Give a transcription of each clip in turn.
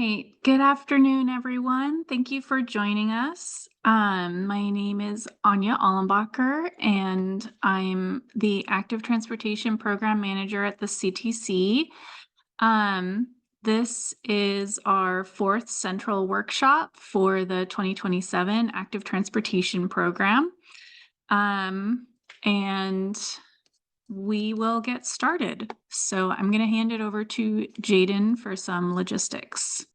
right. Good afternoon, everyone. Thank you for joining us. My name is Anya Allenbacher, and I'm the Active Transportation Program Manager at the CTC. This is our fourth central workshop for the 2027 Active Transportation Program. And we will get started. So I'm going to hand it over to Jaden for some logistics.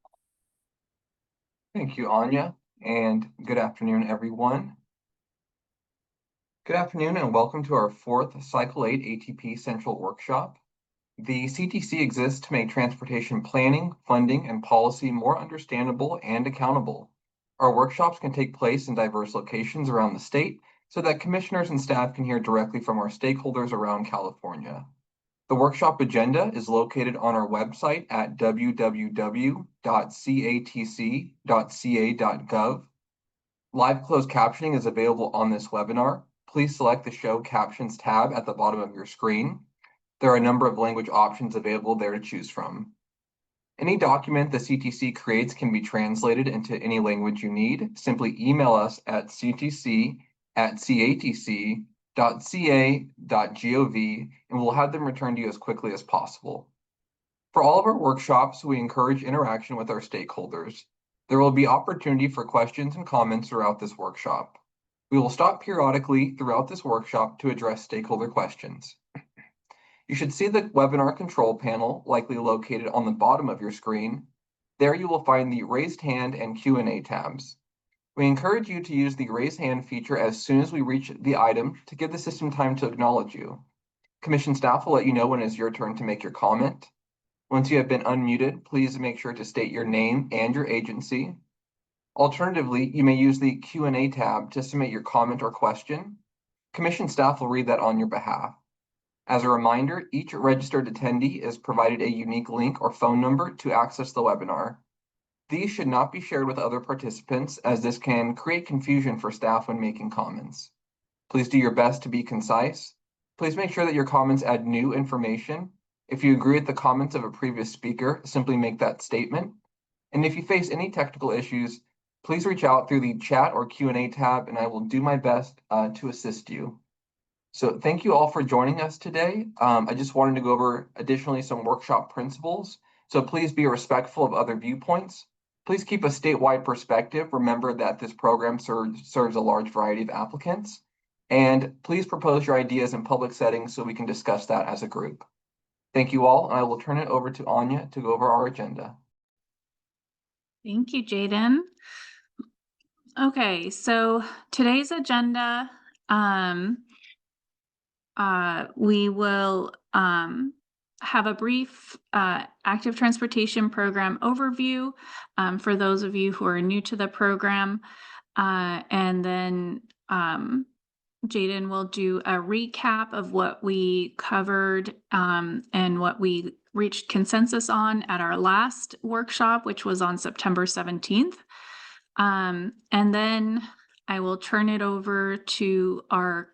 Thank you, Anya, and good afternoon, everyone. Good afternoon, and welcome to our fourth Cycle 8 ATP Central Workshop. The CTC exists to make transportation planning, funding, and policy more understandable and accountable. Our workshops can take place in diverse locations around the state so that commissioners and staff can hear directly from our stakeholders around California. The workshop agenda is located on our website at www.catc.ca.gov. Live closed captioning is available on this webinar. Please select the Show Captions tab at the bottom of your screen. There are a number of language options available there to choose from. Any document the CTC creates can be translated into any language you need. Simply email us at ctc@catc.ca.gov and we'll have them returned to you as quickly as possible. For all of our workshops, we encourage interaction with our stakeholders. There will be opportunity for questions and comments throughout this workshop. We will stop periodically throughout this workshop to address stakeholder questions. You should see the webinar control panel, likely located on the bottom of your screen. There you will find the raised hand and Q&A tabs. We encourage you to use the raise hand feature as soon as we reach the item to give the system time to acknowledge you. Commission staff will let you know when it is your turn to make your comment. Once you have been unmuted, please make sure to state your name and your agency. Alternatively, you may use the Q&A tab to submit your comment or question. Commission staff will read that on your behalf. As a reminder, each registered attendee is provided a unique link or phone number to access the webinar. These should not be shared with other participants, as this can create confusion for staff when making comments. Please do your best to be concise. Please make sure that your comments add new information. If you agree with the comments of a previous speaker, simply make that statement. And if you face any technical issues, please reach out through the chat or Q&A tab, and I will do my best to assist you. So thank you all for joining us today. I just wanted to go over additionally some workshop principles. So please be respectful of other viewpoints. Please keep a statewide perspective. Remember that this program serves a large variety of applicants. And please propose your ideas in public settings so we can discuss that as a group. Thank you all, and I will turn it over to Anya to go over our agenda. Thank you, Jaden. Okay, so today's agenda, we will have a brief active transportation program overview for those of you who are new to the program. And then Jaden will do a recap of what we covered and what we reached consensus on at our last workshop, which was on September 17th. And then I will turn it over to our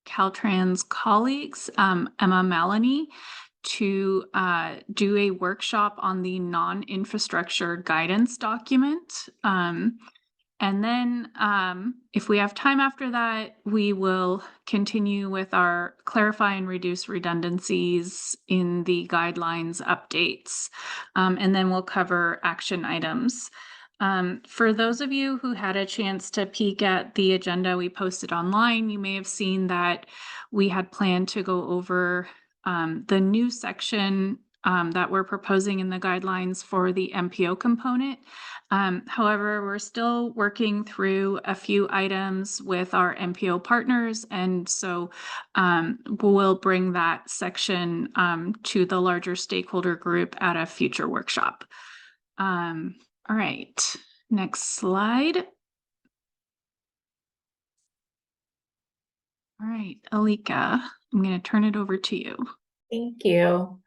Caltrans colleagues, Emma Maloney, to do a workshop on the non-infrastructure guidance document. And then if we have time after that, we will continue with our clarify and reduce redundancies in the guidelines updates. And then we'll cover action items. For those of you who had a chance to peek at the agenda we posted online, you may have seen that we had planned to go over the new section that we're proposing in the guidelines for the MPO component. However, we're still working through a few items with our MPO partners, and so we'll bring that section to the larger stakeholder group at a future workshop. All right, next slide. All right, Alika, I'm going to turn it over to you. Thank you.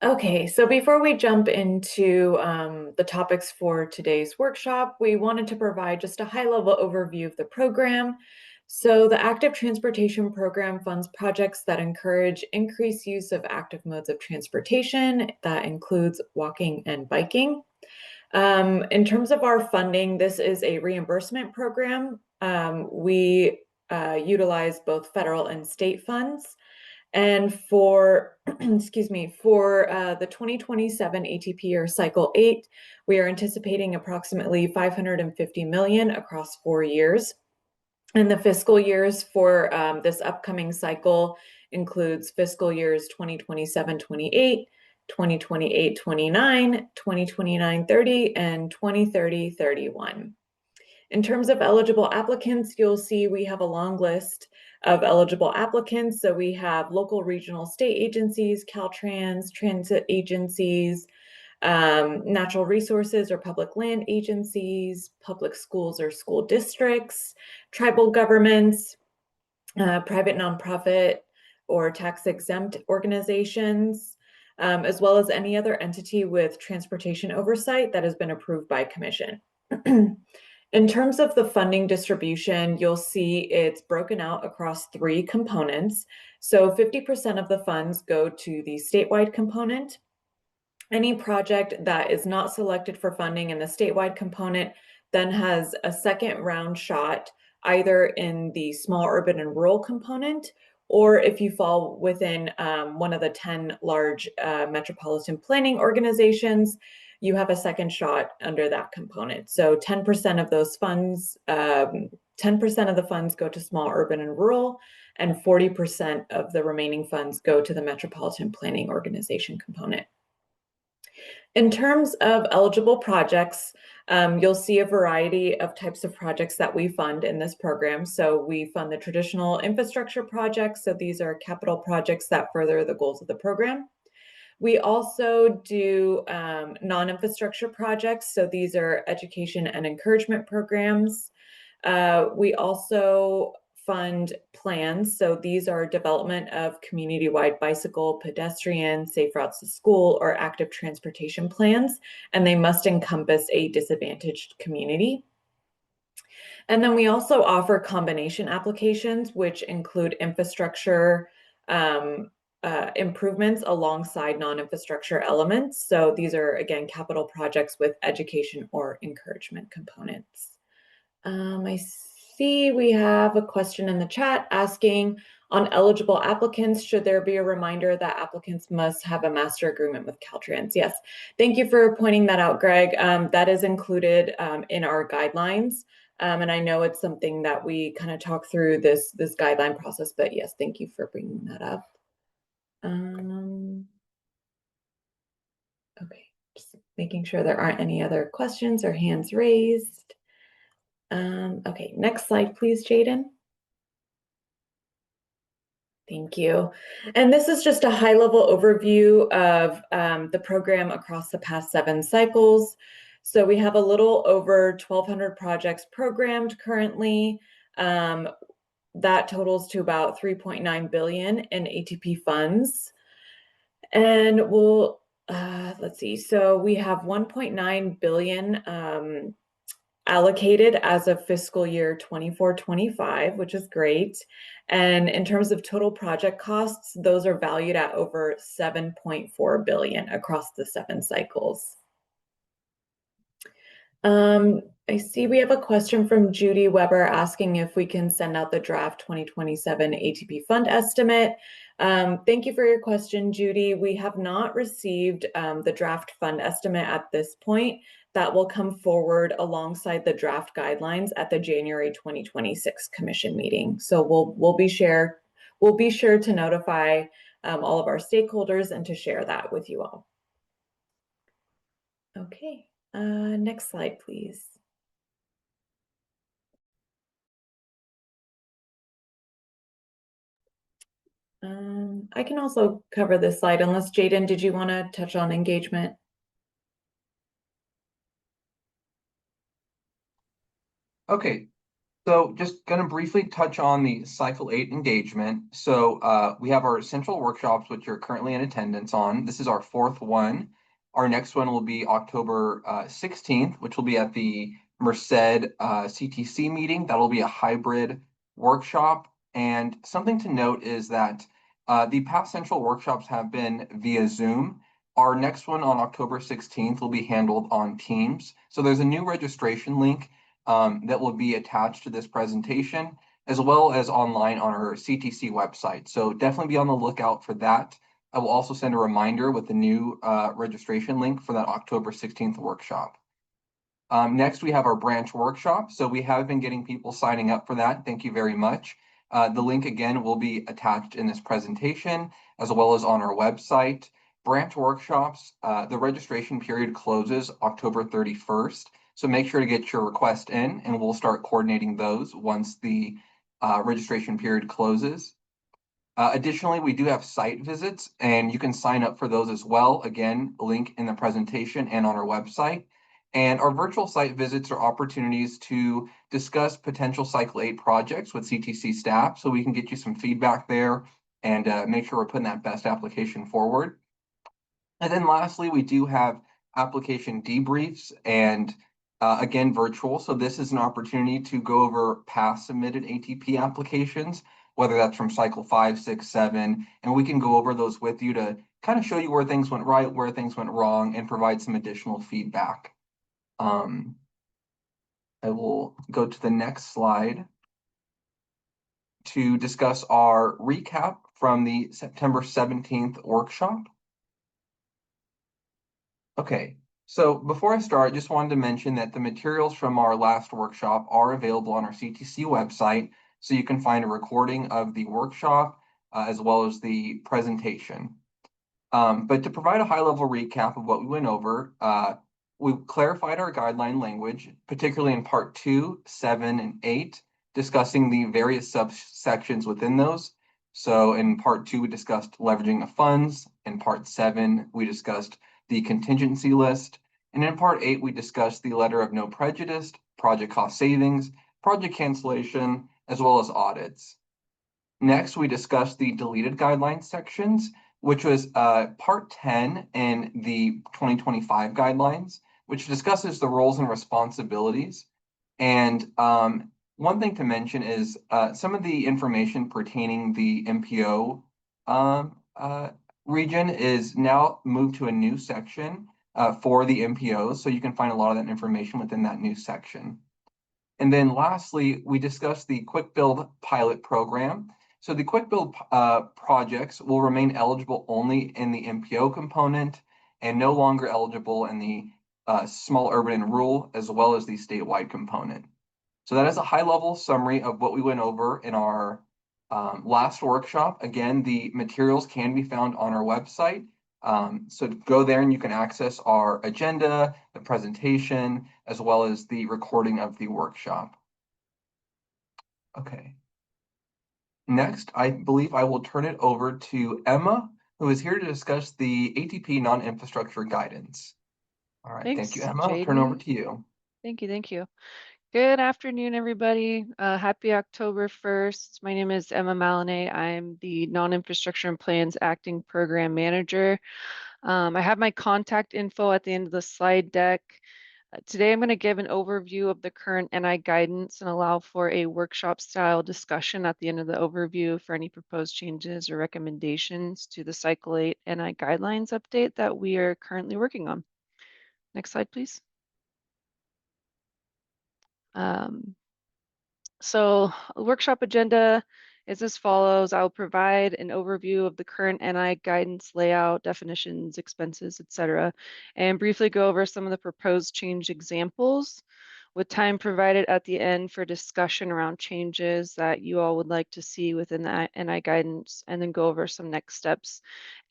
Okay, so before we jump into the topics for today's workshop, we wanted to provide just a high-level overview of the program. So the Active Transportation Program funds projects that encourage increased use of active modes of transportation. That includes walking and biking. In terms of our funding, this is a reimbursement program. We utilize both federal and state funds. And for, excuse me, for the 2027 ATP or cycle 8, we are anticipating approximately 550 million across 4 years. And the fiscal years for this upcoming cycle includes fiscal years 2027-28, 2028-29, 2029-30, and 2030-31. In terms of eligible applicants, you'll see we have a long list of eligible applicants. So we have local, regional, state agencies, Caltrans, transit agencies, natural resources or public land agencies, public schools or school districts, tribal governments, private nonprofit or tax-exempt organizations, as well as any other entity with transportation oversight that has been approved by commission. In terms of the funding distribution, you'll see it's broken out across 3 components. So 50% of the funds go to the statewide component. Any project that is not selected for funding in the statewide component then has a second round shot, either in the small urban and rural component, or if you fall within one of the 10 large metropolitan planning organizations, you have a second shot under that component. So 10% of those funds, 10% of the funds go to small urban and rural, and 40% of the remaining funds go to the metropolitan planning organization component. In terms of eligible projects, you'll see a variety of types of projects that we fund in this program. So we fund the traditional infrastructure projects. So these are capital projects that further the goals of the program. We also do non-infrastructure projects. So these are education and encouragement programs. We also fund plans. So these are development of community-wide bicycle, pedestrian, safe routes to school, or active transportation plans, and they must encompass a disadvantaged community. And then we also offer combination applications, which include infrastructure improvements alongside non-infrastructure elements. So these are, again, capital projects with education or encouragement components. I see we have a question in the chat asking, on eligible applicants, should there be a reminder that applicants must have a master agreement with Caltrans? Yes, thank you for pointing that out, Greg. That is included in our guidelines. And I know it's something that we kind of talk through this guideline process, but yes, thank you for bringing that up. Okay, just making sure there aren't any other questions or hands raised. Okay, next slide, please, Jaden. Thank you. And this is just a high-level overview of the program across the past 7 cycles. So we have a little over 1,200 projects programmed currently. That totals to about 3.9 billion in ATP funds. And we'll, let's see, so we have 1.9 billion allocated as of fiscal year 24-25, which is great. And in terms of total project costs, those are valued at over 7.4 billion across the 7 cycles. I see we have a question from Judy Weber asking if we can send out the draft 2027 ATP fund estimate. Thank you for your question, Judy. We have not received the draft fund estimate at this point. That will come forward alongside the draft guidelines at the January 2026 commission meeting. So we'll be sure to notify all of our stakeholders and to share that with you all. Okay, next slide, please. I can also cover this slide unless Jaden, did you want to touch on engagement? Okay, so just going to briefly touch on the cycle 8 engagement. So we have our central workshops, which you're currently in attendance on. This is our 4th one. Our next one will be October 16th, which will be at the Merced CTC meeting. That'll be a hybrid workshop. And something to note is that the past central workshops have been via Zoom. Our next one on October 16th will be handled on Teams. So there's a new registration link that will be attached to this presentation, as well as online on our CTC website. So definitely be on the lookout for that. I will also send a reminder with the new registration link for that October 16th workshop. Next, we have our branch workshop. So we have been getting people signing up for that. Thank you very much. The link again will be attached in this presentation, as well as on our website. Branch workshops, the registration period closes October 31st. So make sure to get your request in and we'll start coordinating those once the registration period closes. Additionally, we do have site visits and you can sign up for those as well. Again, link in the presentation and on our website. And our virtual site visits are opportunities to discuss potential Cycle 8 projects with CTC staff so we can get you some feedback there and make sure we're putting that best application forward. And then lastly, we do have application debriefs and again, virtual. So this is an opportunity to go over past submitted ATP applications, whether that's from cycle 5, 6, 7, and we can go over those with you to kind of show you where things went right, where things went wrong, and provide some additional feedback. I will go to the next slide to discuss our recap from the September 17th workshop. Okay, so before I start, I just wanted to mention that the materials from our last workshop are available on our CTC website, so you can find a recording of the workshop as well as the presentation. But to provide a high-level recap of what we went over, we clarified our guideline language, particularly in part 2, 7, and 8, discussing the various subsections within those. So in part 2, we discussed leveraging of funds. In part 7, we discussed the contingency list. And in part 8, we discussed the letter of no prejudice, project cost savings, project cancellation, as well as audits. Next, we discussed the deleted guidelines sections, which was part 10 in the 2025 guidelines, which discusses the roles and responsibilities. And one thing to mention is some of the information pertaining the MPO region is now moved to a new section for the MPOs. So you can find a lot of that information within that new section. And then lastly, we discussed the Quick Build pilot program. So the Quick Build projects will remain eligible only in the MPO component and no longer eligible in the small urban and rural, as well as the statewide component. So that is a high-level summary of what we went over in our last workshop. Again, the materials can be found on our website. So go there and you can access our agenda, the presentation, as well as the recording of the workshop. Okay. Next, I believe I will turn it over to Emma, who is here to discuss the ATP non-infrastructure guidance. All right, thank you, Thanks, Emma. I'll turn over Jaden. to you. Thank you. Good afternoon, everybody. Happy October 1st. My name is Emma Malinay. I'm the Non-Infrastructure and Plans Acting Program Manager. I have my contact info at the end of the slide deck. Today, I'm going to give an overview of the current NI guidance and allow for a workshop-style discussion at the end of the overview for any proposed changes or recommendations to the Cycle 8 NI guidelines update that we are currently working on. Next slide, please. So workshop agenda is as follows. I'll provide an overview of the current NI guidance layout, definitions, expenses, etc., and briefly go over some of the proposed change examples with time provided at the end for discussion around changes that you all would like to see within the NI guidance, and then go over some next steps.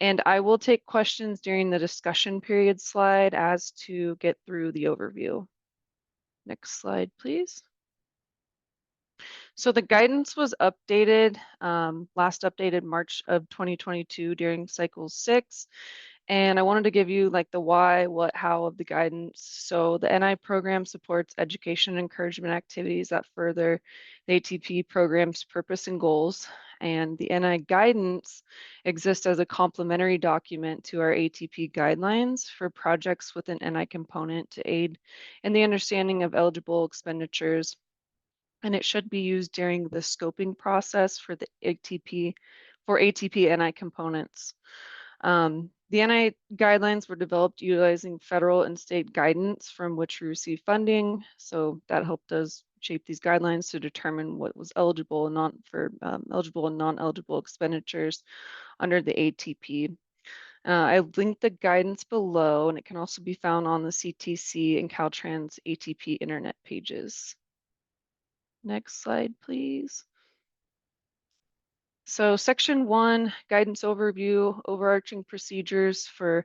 And I will take questions during the discussion period slide as to get through the overview. Next slide, please. So the guidance was updated, last updated March of 2022 during cycle 6. And I wanted to give you like the why, what, how of the guidance. So the NI program supports education and encouragement activities that further the ATP program's purpose and goals. And the NI guidance exists as a complementary document to our ATP guidelines for projects with an NI component to aid in the understanding of eligible expenditures. And it should be used during the scoping process for the ATP NI components. The NI guidelines were developed utilizing federal and state guidance from which we receive funding. So that helped us shape these guidelines to determine what was eligible and eligible and non-eligible expenditures under the ATP. I linked the guidance below, and it can also be found on the CTC and Caltrans ATP internet pages. Next slide, please. So section 1, guidance overview, overarching procedures for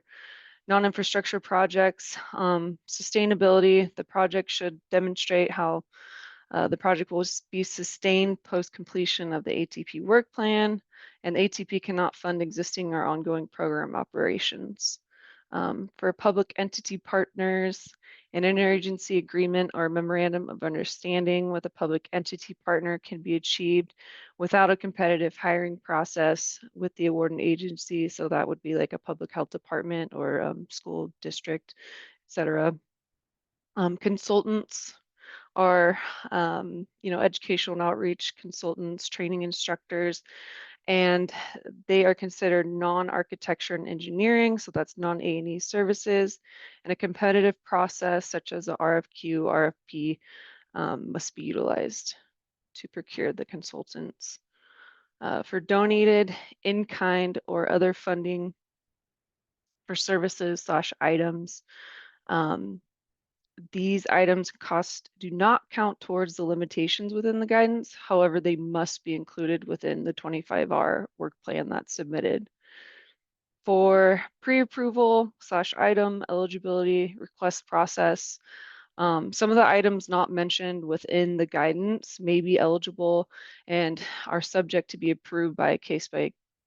non-infrastructure projects. Sustainability, the project should demonstrate how the project will be sustained post-completion of the ATP work plan, and ATP cannot fund existing or ongoing program operations. For public entity partners, an interagency agreement or memorandum of understanding with a public entity partner can be achieved without a competitive hiring process with the awarding agency. So that would be like a public health department or school district, etc. Consultants are, educational and outreach consultants, training instructors, and they are considered non-architecture and engineering, so that's non-A&E services, and a competitive process such as a RFQ, RFP must be utilized to procure the consultants. For donated, in-kind, or other funding for services/items, these items and costs do not count towards the limitations within the guidance. However, they must be included within the 25R work plan that's submitted. For pre-approval/item eligibility request process, some of the items not mentioned within the guidance may be eligible and are subject to be approved by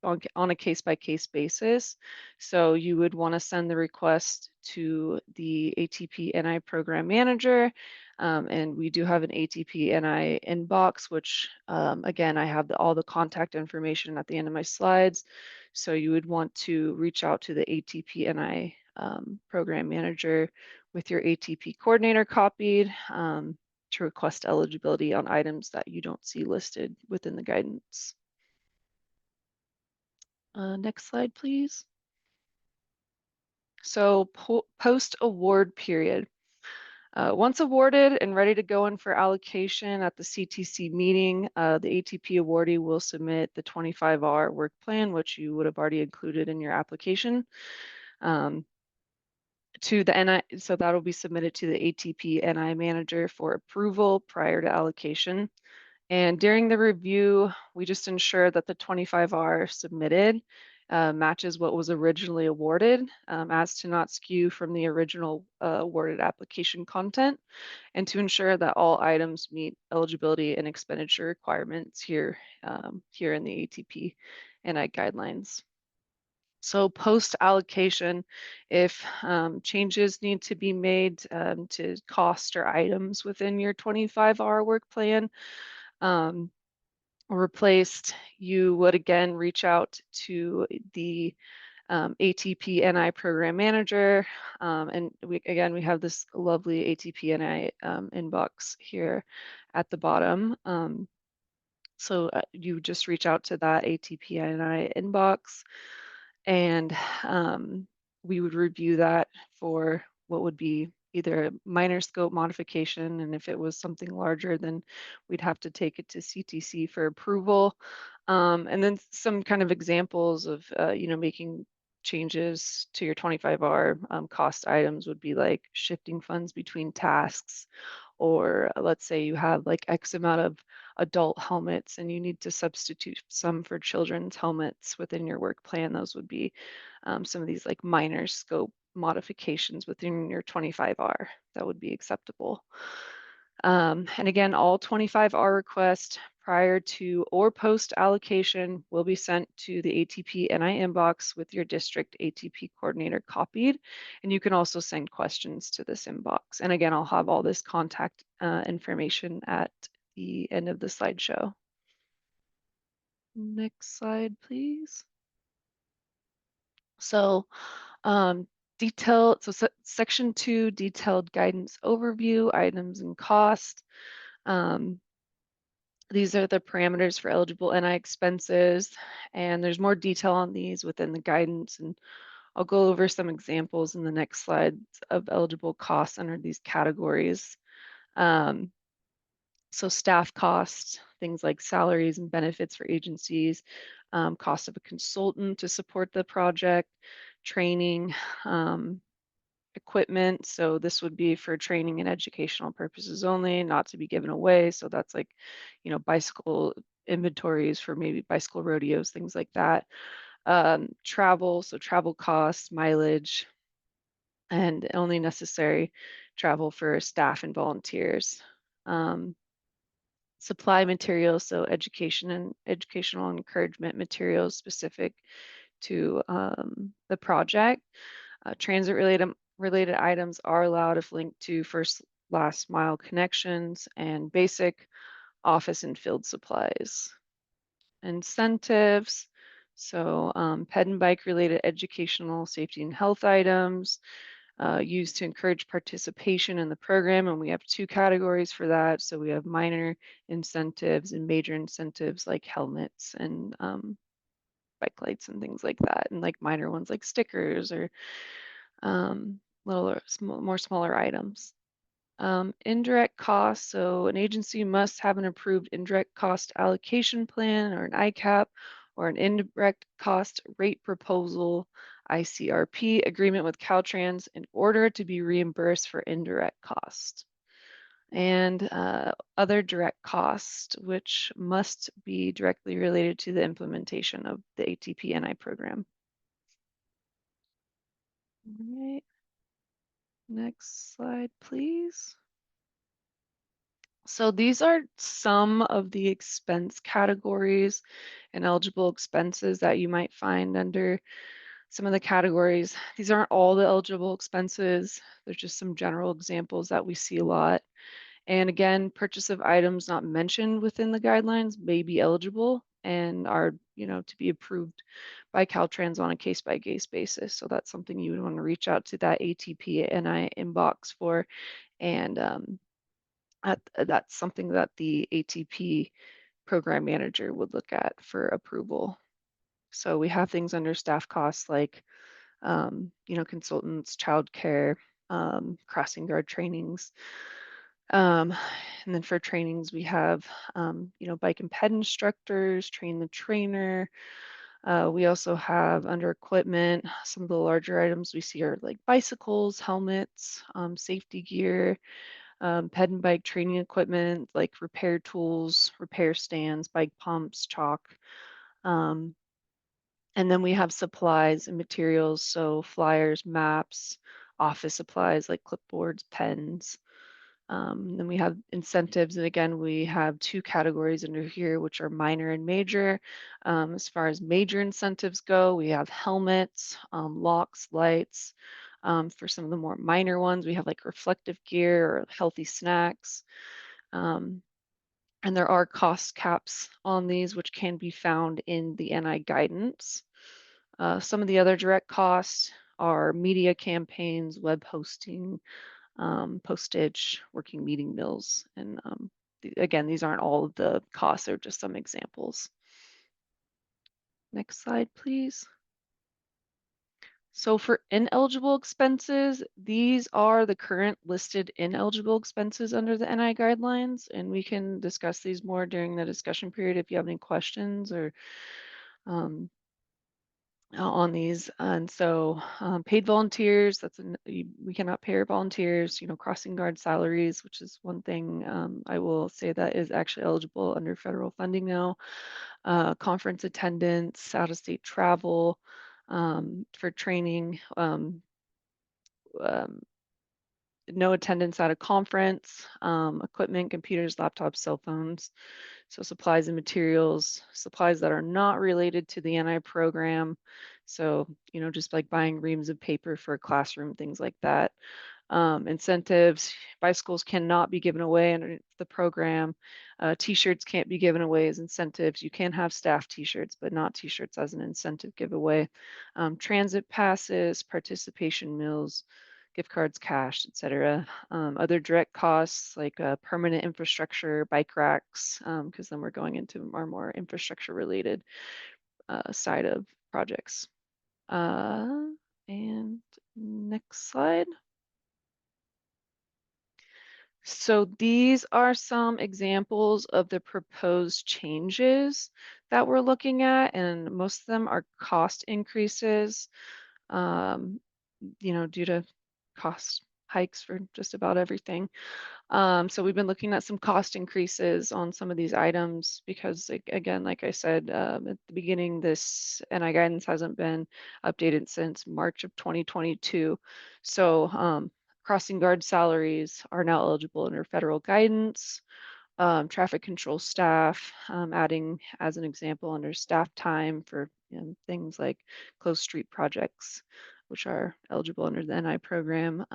on a case-by-case basis. So you would want to send the request to the ATP NI program manager. And we do have an ATP NI inbox, which again, I have all the contact information at the end of my slides. So you would want to reach out to the ATP NI program manager with your ATP coordinator copied to request eligibility on items that you don't see listed within the guidance. Next slide, please. So post-award period. Once awarded and ready to go in for allocation at the CTC meeting, the ATP awardee will submit the 25R work plan, which you would have already included in your application, to the NI. So that'll be submitted to the ATP NI manager for approval prior to allocation. And during the review, we just ensure that the 25R submitted matches what was originally awarded, as to not skew from the original awarded application content, and to ensure that all items meet eligibility and expenditure requirements here in the ATP NI guidelines. So post allocation, if changes need to be made to cost or items within your 25R work plan, replaced, you would again reach out to the ATP NI program manager. And we have this lovely ATP NI inbox here at the bottom. So you just reach out to that ATP NI inbox, and we would review that for what would be either a minor scope modification, and if it was something larger, then we'd have to take it to CTC for approval. And then some kind of examples of making changes to your 25R cost items would be like shifting funds between tasks, or let's say you have like X amount of adult helmets and you need to substitute some for children's helmets within your work plan. Those would be some of these like minor scope modifications within your 25R that would be acceptable. And again, all 25R requests prior to or post allocation will be sent to the ATP NI inbox with your district ATP coordinator copied. And you can also send questions to this inbox. And again, I'll have all this contact information at the end of the slideshow. Next slide, please. So section 2, detailed guidance overview, items and cost. These are the parameters for eligible NI expenses, and there's more detail on these within the guidance, and I'll go over some examples in the next slides of eligible costs under these categories. Um, so staff costs, things like salaries and benefits for agencies, cost of a consultant to support the project, training, equipment. So this would be for training and educational purposes only, not to be given away. So that's like, bicycle inventories for maybe bicycle rodeos, things like that. Travel, so travel costs, mileage, and only necessary travel for staff and volunteers. Um, Supply materials, so education and educational encouragement materials specific to the project. Transit related items are allowed if linked to first last mile connections and basic office and field supplies. Incentives, so ped and bike related educational safety and health items used to encourage participation in the program, and we have two categories for that. So we have minor incentives and major incentives like helmets and bike lights and things like that, and like minor ones like stickers or more smaller items. Indirect costs. So an agency must have an approved indirect cost allocation plan or an ICAP or an indirect cost rate proposal, ICRP agreement with Caltrans in order to be reimbursed for indirect cost. And other direct costs, which must be directly related to the implementation of the ATP NI program. All right. Next slide, please. So these are some of the expense categories and eligible expenses that you might find under some of the categories. These aren't all the eligible expenses. There's just some general examples that we see a lot. And again, purchase of items not mentioned within the guidelines may be eligible and are, to be approved by Caltrans on a case-by-case basis. So that's something you would want to reach out to that ATP NI inbox for. And that's something that the ATP program manager would look at for approval. So we have things under staff costs like, consultants, childcare, crossing guard trainings. And then for trainings, we have, bike and ped instructors, train the trainer. We also have under equipment, some of the larger items we see are like bicycles, helmets, safety gear, ped and bike training equipment like repair tools, repair stands, bike pumps, chalk. And then we have supplies and materials, so flyers, maps, office supplies like clipboards, pens. Then we have incentives, and again, we have two categories under here, which are minor and major. As far as major incentives go, we have helmets, locks, lights. For some of the more minor ones, we have like reflective gear or healthy snacks. And there are cost caps on these, which can be found in the NI guidance. Some of the other direct costs are media campaigns, web hosting, postage, working meeting bills. And again, these aren't all of the costs, they're just some examples. Next slide, please. So for ineligible expenses, these are the current listed ineligible expenses under the NI guidelines, and we can discuss these more during the discussion period if you have any questions or on these. And so paid volunteers, we cannot pay our volunteers, crossing guard salaries, which is one thing I will say that is actually eligible under federal funding now. Conference attendance, out-of-state travel for training, no attendance at a conference, equipment, computers, laptops, cell phones. So supplies and materials, supplies that are not related to the NI program. So, just like buying reams of paper for a classroom, things like that. Incentives, bicycles cannot be given away under the program. T-shirts can't be given away as incentives. You can have staff T-shirts, but not T-shirts as an incentive giveaway. Transit passes, participation meals, gift cards, cash, etc. Other direct costs like permanent infrastructure, bike racks, because then we're going into our more infrastructure related side of projects. And next slide. So these are some examples of the proposed changes that we're looking at, and most of them are cost increases, due to cost hikes for just about everything. So we've been looking at some cost increases on some of these items because, again, like I said at the beginning, this NI guidance hasn't been updated since March of 2022. So crossing guard salaries are now eligible under federal guidance. Traffic control staff, adding as an example under staff time for things like closed street projects, which are eligible under the NI program.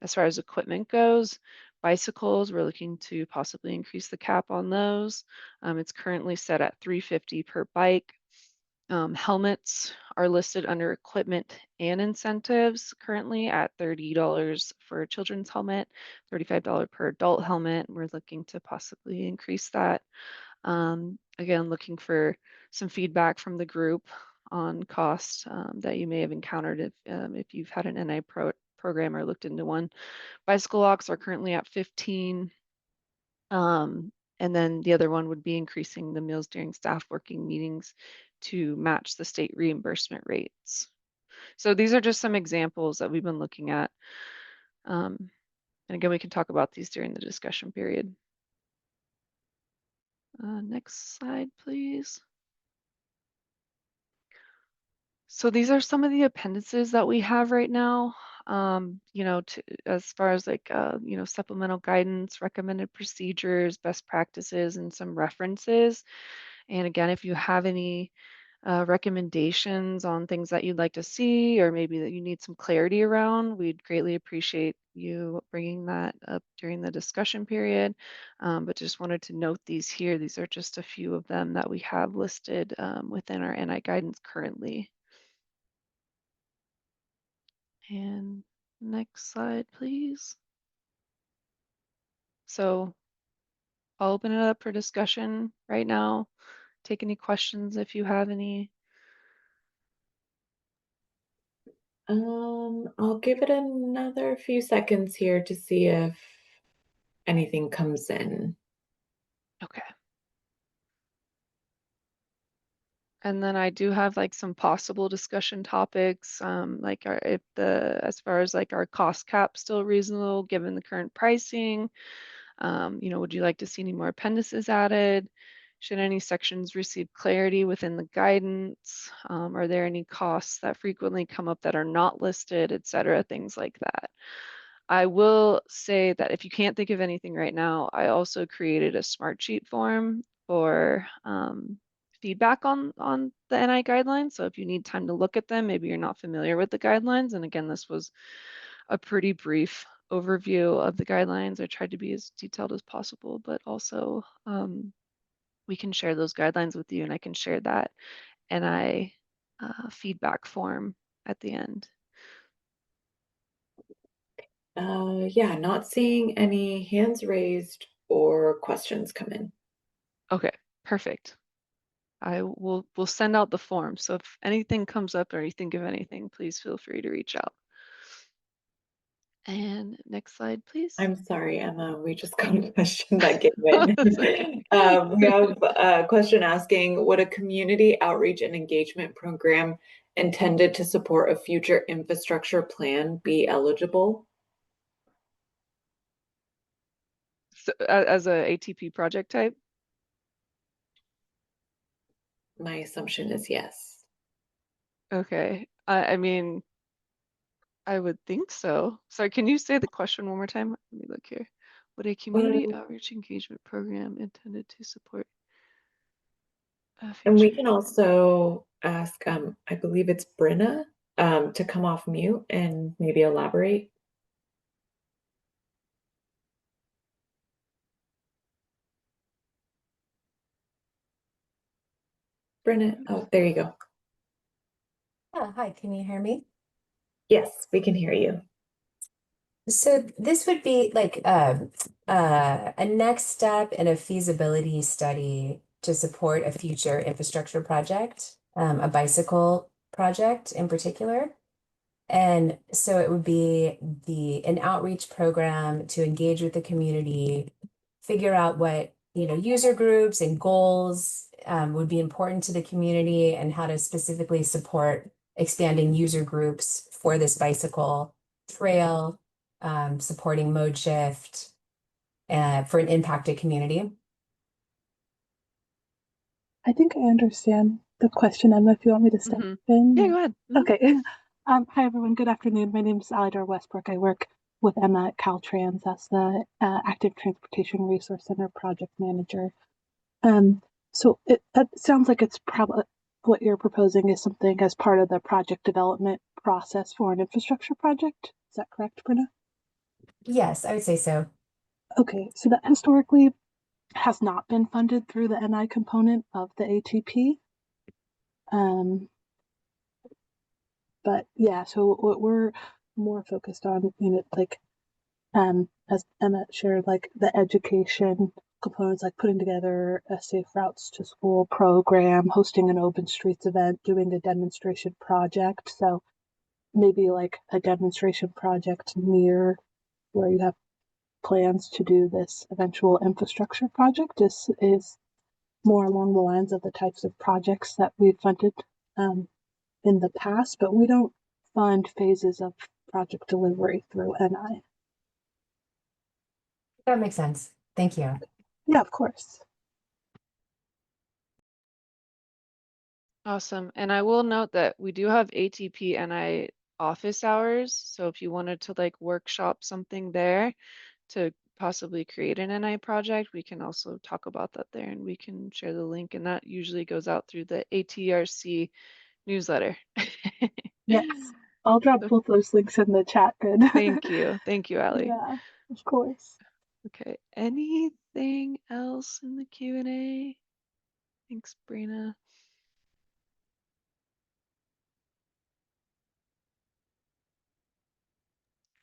As far as equipment goes, bicycles, we're looking to possibly increase the cap on those. It's currently set at $350 per bike. Helmets are listed under equipment and incentives currently at $30 for a children's helmet, $35 per adult helmet. We're looking to possibly increase that. Again, looking for some feedback from the group on costs that you may have encountered if you've had an NI program or looked into one. Bicycle locks are currently at 15. And then the other one would be increasing the meals during staff working meetings to match the state reimbursement rates. So these are just some examples that we've been looking at. And again, we can talk about these during the discussion period. Next slide, please. So these are some of the appendices that we have right now. As far as like, supplemental guidance, recommended procedures, best practices, and some references. And again, if you have any recommendations on things that you'd like to see, or maybe that you need some clarity around, we'd greatly appreciate you bringing that up during the discussion period. But just wanted to note these here. These are just a few of them that we have listed within our NI guidance currently. And next slide, please. So I'll open it up for discussion right now. Take any questions if you have any. I'll give it another few seconds here to see if anything comes in. Okay. And then I do have like some possible discussion topics, like as far as like our cost cap still reasonable given the current pricing. Would you like to see any more appendices added? Should any sections receive clarity within the guidance? Are there any costs that frequently come up that are not listed, et cetera, things like that. I will say that if you can't think of anything right now, I also created a Smartsheet form for feedback on the NI guidelines. So if you need time to look at them, maybe you're not familiar with the guidelines. And again, this was a pretty brief overview of the guidelines. I tried to be as detailed as possible, but also we can share those guidelines with you, and I can share that NI feedback form at the end. Yeah, not seeing any hands raised or questions come in. Okay, perfect. We'll send out the form. So if anything comes up or you think of anything, please feel free to reach out. And next slide, please. I'm sorry, Emma, we just got a question that came in. Okay. We have a question asking, would a community outreach and engagement program intended to support a future infrastructure plan be eligible? So, as a ATP project type? My assumption is yes. Okay. I mean, I would think so. Sorry, can you say the question one more time? Let me look here. Would a community outreach engagement program intended to support And we can also ask, I believe it's Brenna, to come off mute and maybe elaborate. Brenna, oh, there you go. Yeah, hi, can you hear me? Yes, we can hear you. So this would be like a next step in a feasibility study to support a future infrastructure project, a bicycle project in particular. And so it would be an outreach program to engage with the community, figure out what, user groups and goals would be important to the community and how to specifically support expanding user groups for this bicycle trail, supporting mode shift for an impacted community. I think I understand the question, Emma, if you want me to step in. Yeah, go ahead. Okay. Hi, everyone. Good afternoon. My name is Alidor Westbrook. I work with Emma at Caltrans as the Active Transportation Resource Center project manager. So it sounds like it's probably what you're proposing is something as part of the project development process for an infrastructure project. Is that correct, Brenna? Yes, I would say so. Okay, so that historically has not been funded through the NI component of the ATP. But yeah, so what we're more focused on, as Emma shared, like the education components, like putting together a Safe Routes to School program, hosting an Open Streets event, doing a demonstration project. So maybe like a demonstration project near where you have plans to do this eventual infrastructure project is more along the lines of the types of projects that we've funded in the past, but we don't fund phases of project delivery through NI. That makes sense. Thank you. Yeah, of course. Awesome. And I will note that we do have ATP NI office hours. So if you wanted to like workshop something there to possibly create an NI project, we can also talk about that there and we can share the link. And that usually goes out through the ATRC newsletter. Yes. I'll drop both those links in the chat. Good. Thank you. Thank you, Allie. Yeah, of course. Okay. Anything else in the Q&A? Thanks, Brina.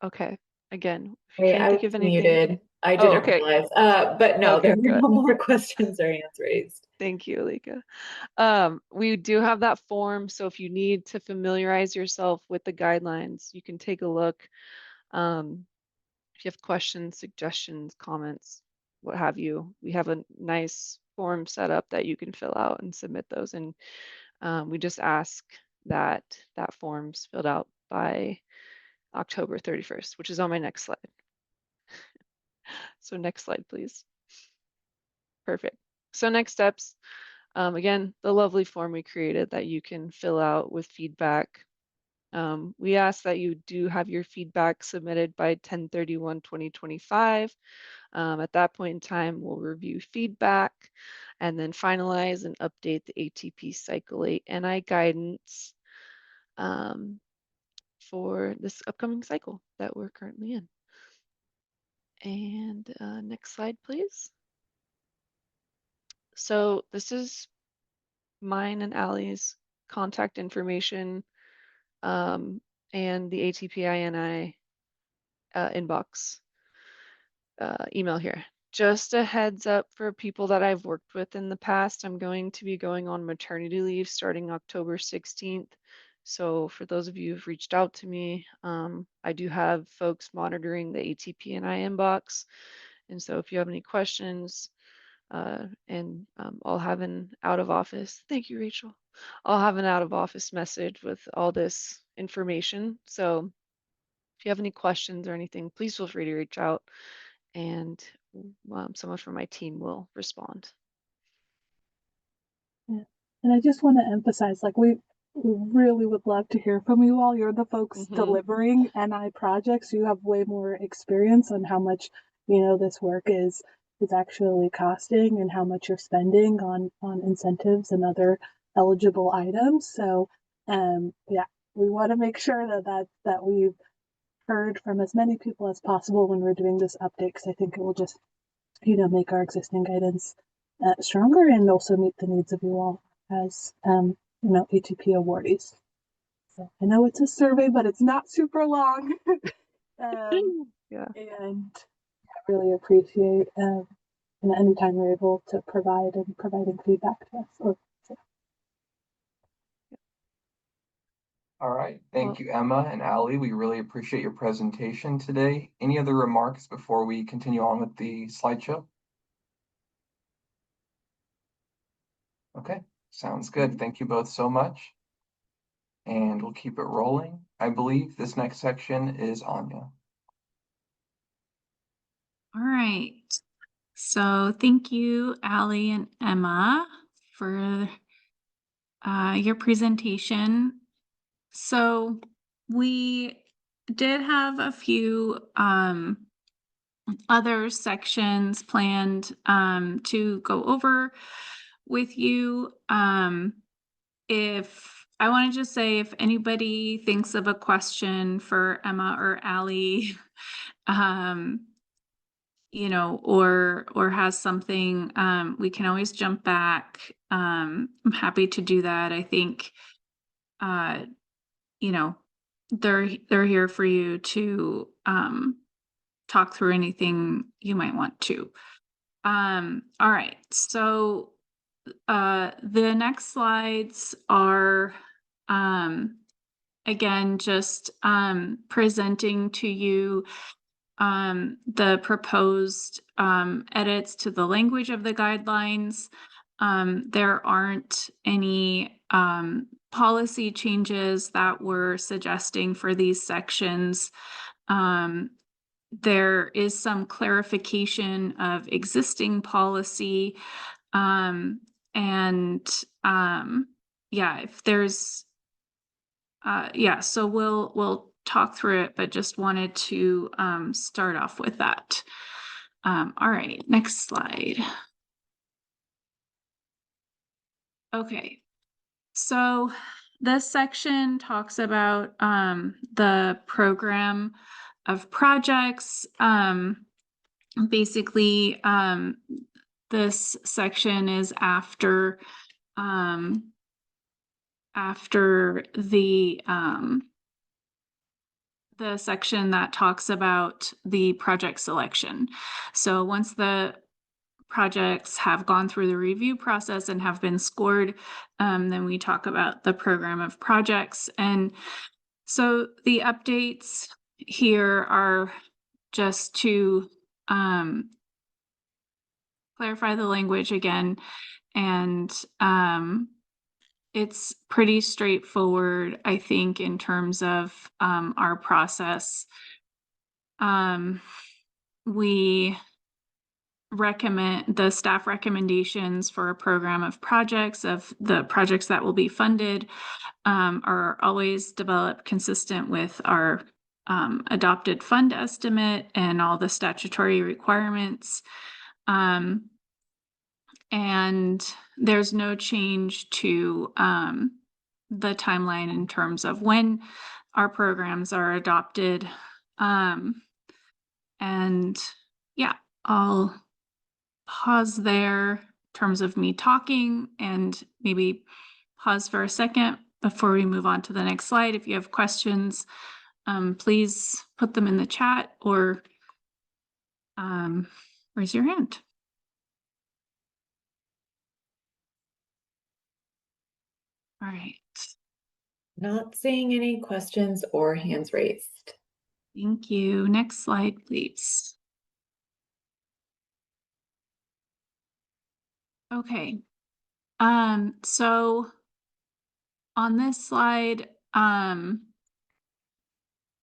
Okay. Again, if you Wait, can't I think was of anything. muted. I didn't okay. realize. But no, Okay, there were good. no more questions or hands raised. Thank you, Alika. We do have that form, so if you need to familiarize yourself with the guidelines, you can take a look. If you have questions, suggestions, comments, what have you, we have a nice form set up that you can fill out and submit those. And we just ask that that form's filled out by October 31st, which is on my next slide. So next slide, please. Perfect. So next steps. Again, the lovely form we created that you can fill out with feedback. We ask that you do have your feedback submitted by 10/31/2025. At that point in time, we'll review feedback and then finalize and update the ATP Cycle 8 NI guidance for this upcoming cycle that we're currently in. And next slide, please. So this is mine and Allie's contact information and the ATP-INI inbox email here. Just a heads up for people that I've worked with in the past, I'm going to be going on maternity leave starting October 16th. So for those of you who've reached out to me, I do have folks monitoring the ATP-INI inbox. And so if you have any questions, and I'll have an out of office. Thank you, Rachel. I'll have an out of office message with all this information. So if you have any questions or anything, please feel free to reach out and someone from my team will respond. Yeah. And I just want to emphasize, like, we really would love to hear from you all. You're the folks delivering NI projects. You have way more experience on how much, this work is actually costing and how much you're spending on incentives and other eligible items. So, yeah, we want to make sure that we've heard from as many people as possible when we're doing this update, because I think it will just, make our existing guidance stronger and also meet the needs of you all as, ATP awardees. So I know it's a survey, but it's not super long. Yeah. And I really appreciate and anytime you're able to providing feedback to us. All right, thank you, Emma and Ali. We really appreciate your presentation today. Any other remarks before we continue on with the slideshow? Okay, sounds good. Thank you both so much. And we'll keep it rolling. I believe this next section is Anya. All right. So thank you, Ali and Emma, for your presentation. So we did have a few other sections planned to go over with you. If I want to just say, if anybody thinks of a question for Emma or Ali, you know, or has something, we can always jump back. I'm happy to do that. I think, you know, they're here for you to talk through anything you might want to. All right, so the next slides are again just presenting to you the proposed edits to the language of the guidelines. There aren't any policy changes that we're suggesting for these sections. There is some clarification of existing policy. Yeah, if there's yeah, so we'll talk through it, but just wanted to start off with that. All right, next slide. Okay, so this section talks about the program of projects. Basically, this section is after the section that talks about the project selection. So once the projects have gone through the review process and have been scored, then we talk about the program of projects. And so the updates here are just to clarify the language again, and it's pretty straightforward, I think, in terms of our process. We recommend the staff recommendations for a program of projects, of the projects that will be funded, are always developed consistent with our adopted fund estimate and all the statutory requirements. And there's no change to the timeline in terms of when our programs are adopted. And yeah, I'll pause there in terms of me talking and maybe pause for a second before we move on to the next slide. If you have questions, please put them in the chat or raise your hand. All right. Not seeing any questions or hands raised. Thank you. Next slide, please. Okay. So on this slide,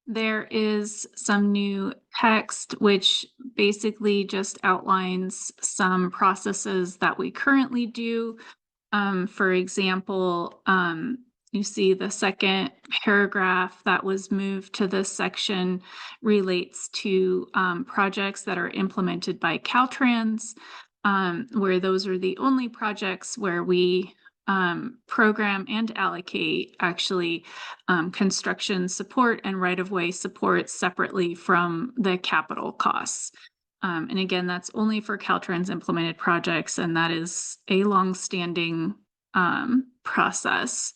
there is some new text, which basically just outlines some processes that we currently do. For example, you see the second paragraph that was moved to this section relates to projects that are implemented by Caltrans, where those are the only projects where we program and allocate actually construction support and right-of-way support separately from the capital costs. And again, that's only for Caltrans implemented projects, and that is a long-standing process.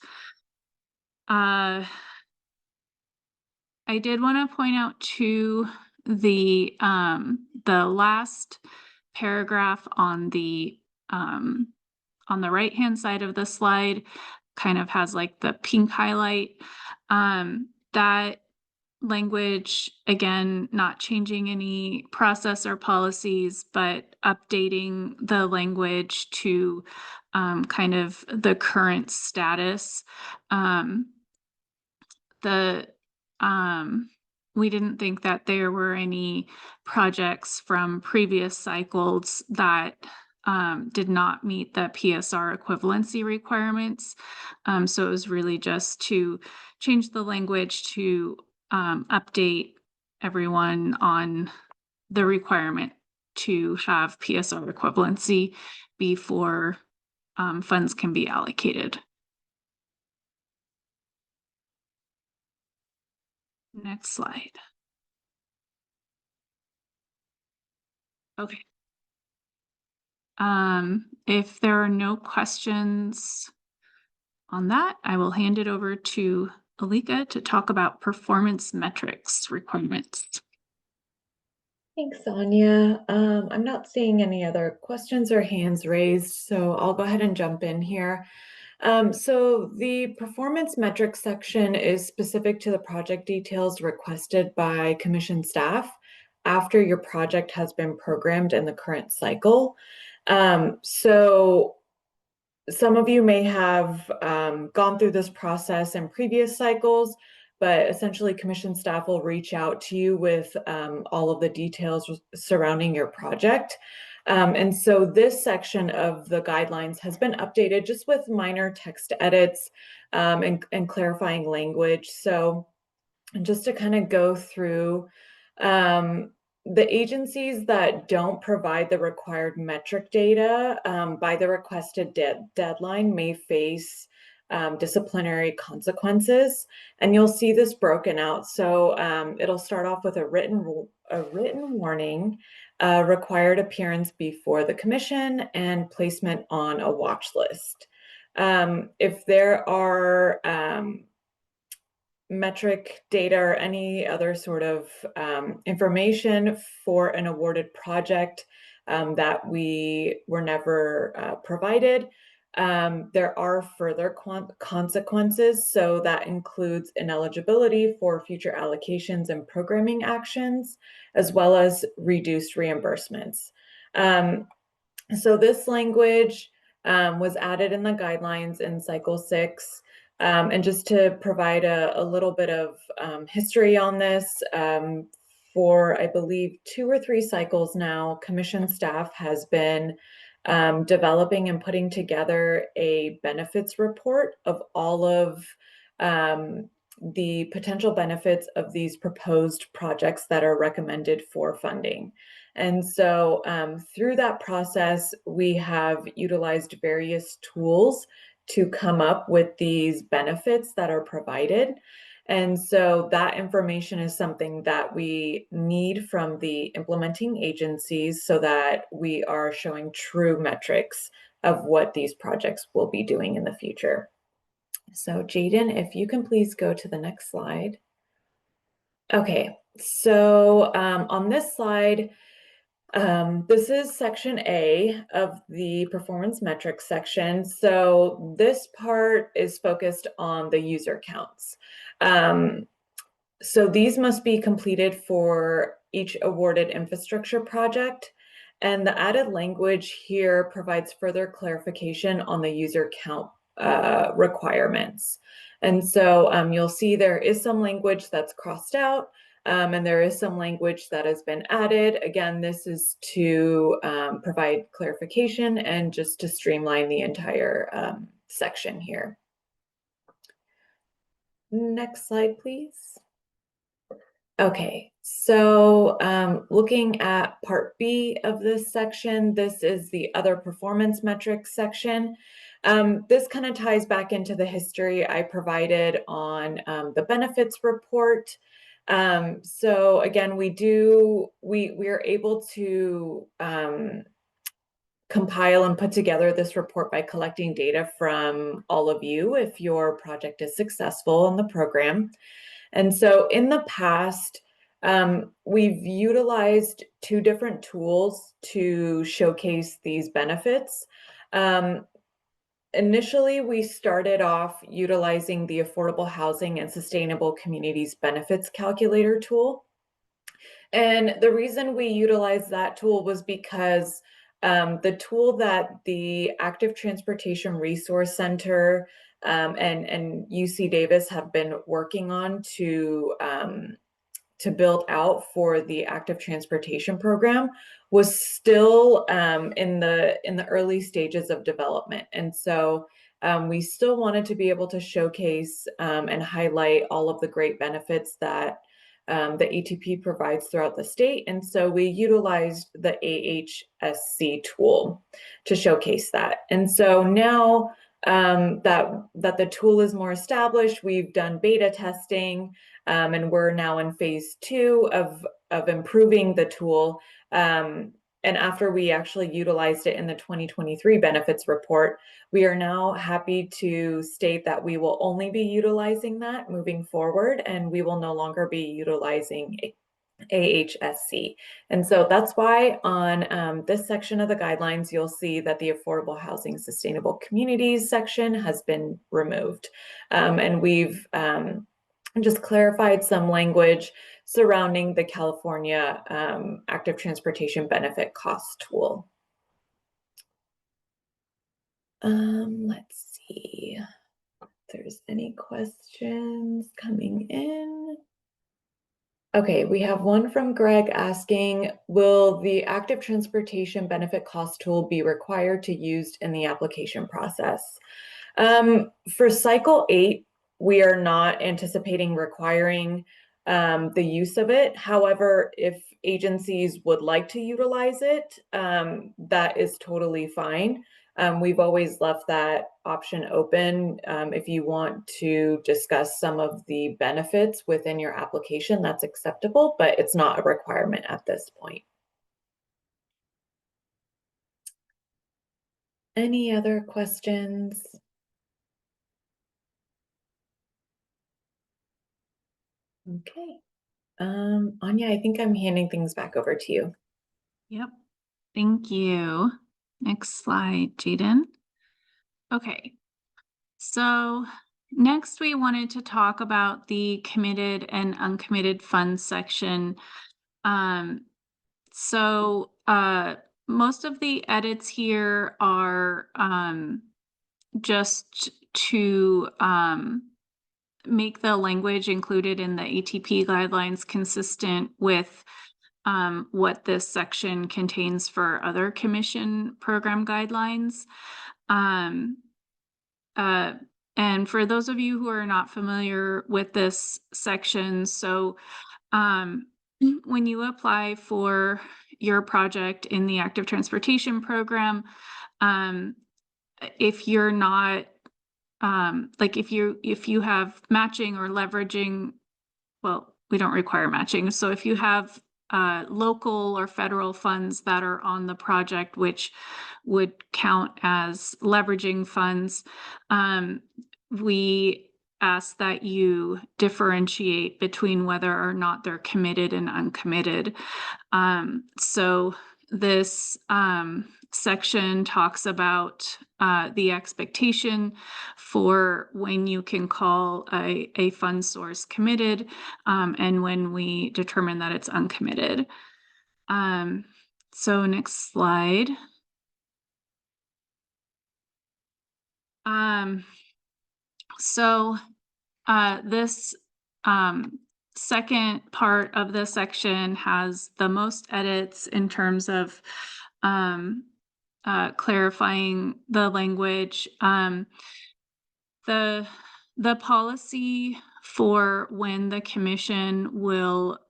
I did want to point out too, the last paragraph on the right-hand side of the slide kind of has like the pink highlight. That language, again, not changing any process or policies, but updating the language to kind of the current status. We didn't think that there were any projects from previous cycles that did not meet the PSR equivalency requirements. So it was really just to change the language to update everyone on the requirement to have PSR equivalency before funds can be allocated. Next slide. Okay. If there are no questions on that, I will hand it over to Alika to talk about performance metrics requirements. Thanks, Anya. I'm not seeing any other questions or hands raised, so I'll go ahead and jump in here. So the performance metrics section is specific to the project details requested by commission staff after your project has been programmed in the current cycle. So some of you may have gone through this process in previous cycles, but essentially commission staff will reach out to you with all of the details surrounding your project. And so this section of the guidelines has been updated just with minor text edits and clarifying language. So just to kind of go through, the agencies that don't provide the required metric data by the requested deadline may face disciplinary consequences, and you'll see this broken out. So it'll start off with a written warning, required appearance before the commission, and placement on a watch list. If there are metric data or any other sort of information for an awarded project that we were never provided, there are further consequences. So that includes ineligibility for future allocations and programming actions, as well as reduced reimbursements. So this language was added in the guidelines in cycle 6. And just to provide a little bit of history on this, for I believe 2 or 3 cycles now, commission staff has been developing and putting together a benefits report of all of the potential benefits of these proposed projects that are recommended for funding. And so through that process, we have utilized various tools to come up with these benefits that are provided. And so that information is something that we need from the implementing agencies so that we are showing true metrics of what these projects will be doing in the future. So Jaden, if you can please go to the next slide. Okay, so on this slide, this is section A of the performance metrics section. So this part is focused on the user counts. So these must be completed for each awarded infrastructure project. And the added language here provides further clarification on the user count requirements. And so you'll see there is some language that's crossed out. And there is some language that has been added. Again, this is to provide clarification and just to streamline the entire section here. Next slide, please. Okay, so looking at part B of this section, this is the other performance metrics section. This kind of ties back into the history I provided on the benefits report. So again, we are able to compile and put together this report by collecting data from all of you if your project is successful in the program. And so in the past, we've utilized 2 different tools to showcase these benefits. Initially, we started off utilizing the Affordable Housing and Sustainable Communities Benefits Calculator tool. And the reason we utilized that tool was because the tool that the Active Transportation Resource Center and UC Davis have been working on to build out for the active transportation program was still in the early stages of development. And so we still wanted to be able to showcase and highlight all of the great benefits that the ATP provides throughout the state. And so we utilized the AHSC tool to showcase that. And so now that the tool is more established, we've done beta testing, and we're now in phase 2 of improving the tool. And after we actually utilized it in the 2023 benefits report, we are now happy to state that we will only be utilizing that moving forward, and we will no longer be utilizing AHSC. And so that's why on this section of the guidelines, you'll see that the Affordable Housing Sustainable Communities section has been removed. And we've just clarified some language surrounding the California Active Transportation Benefit Cost Tool. Let's see if there's any questions coming in. Okay, we have one from Greg asking, will the Active Transportation Benefit Cost Tool be required to use in the application process? For Cycle 8, we are not anticipating requiring the use of it. However, if agencies would like to utilize it, that is totally fine. We've always left that option open. If you want to discuss some of the benefits within your application, that's acceptable, but it's not a requirement at this point. Any other questions? Okay. Anya, I think I'm handing things back over to you. Yep. Thank you. Next slide, Jaden. Okay. So next we wanted to talk about the committed and uncommitted funds section. Most of the edits here are just to make the language included in the ATP guidelines consistent with what this section contains for other commission program guidelines. And for those of you who are not familiar with this section, so when you apply for your project in the active transportation program, if you're not like if you have matching or leveraging, well, we don't require matching. So if you have local or federal funds that are on the project, which would count as leveraging funds, we ask that you differentiate between whether or not they're committed and uncommitted. So this section talks about the expectation for when you can call a fund source committed and when we determine that it's uncommitted. So next slide. This second part of the section has the most edits in terms of clarifying the language. The policy for when the commission will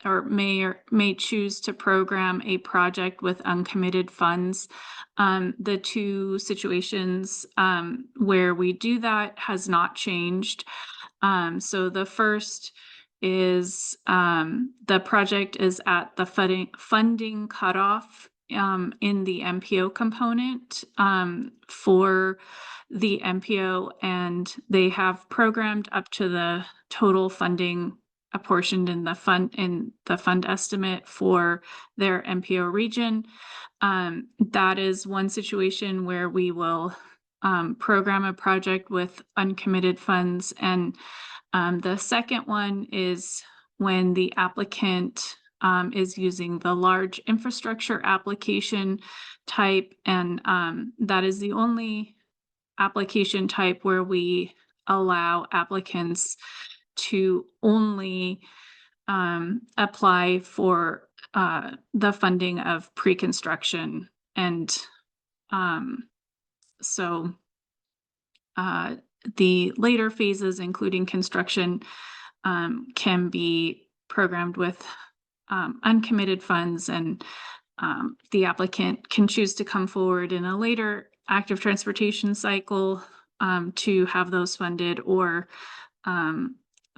or may choose to program a project with uncommitted funds. The two situations where we do that has not changed. So the first is the project is at the funding cutoff in the MPO component for the MPO, and they have programmed up to the total funding apportioned in the fund estimate for their MPO region. That is one situation where we will program a project with uncommitted funds, and the second one is when the applicant is using the large infrastructure application type, and that is the only application type where we allow applicants to only apply for the funding of pre-construction. And so the later phases, including construction, can be programmed with uncommitted funds, and the applicant can choose to come forward in a later active transportation cycle to have those funded, or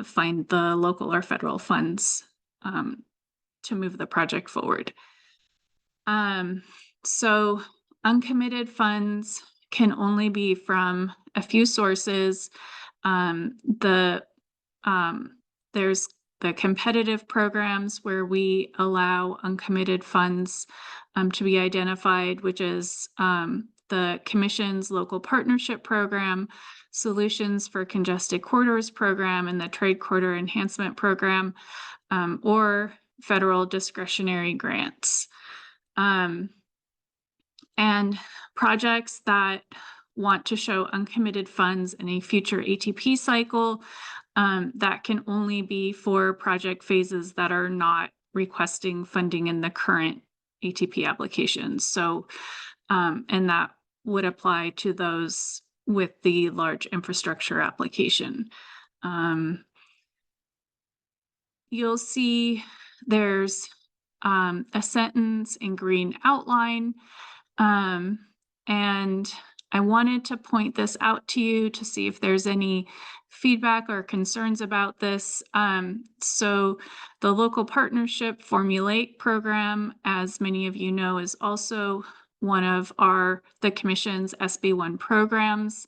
find the local or federal funds to move the project forward. So uncommitted funds can only be from a few sources. There's the competitive programs where we allow uncommitted funds to be identified, which is the Commission's Local Partnership Program, Solutions for Congested Corridors Program, and the Trade Corridor Enhancement Program, or federal discretionary grants. And projects that want to show uncommitted funds in a future ATP cycle, that can only be for project phases that are not requesting funding in the current ATP applications. So, and that would apply to those with the large infrastructure application. You'll see there's a sentence in green outline, and I wanted to point this out to you to see if there's any feedback or concerns about this. So the Local Partnership Formulaic Program, as many of you know, is also one of the Commission's SB1 programs.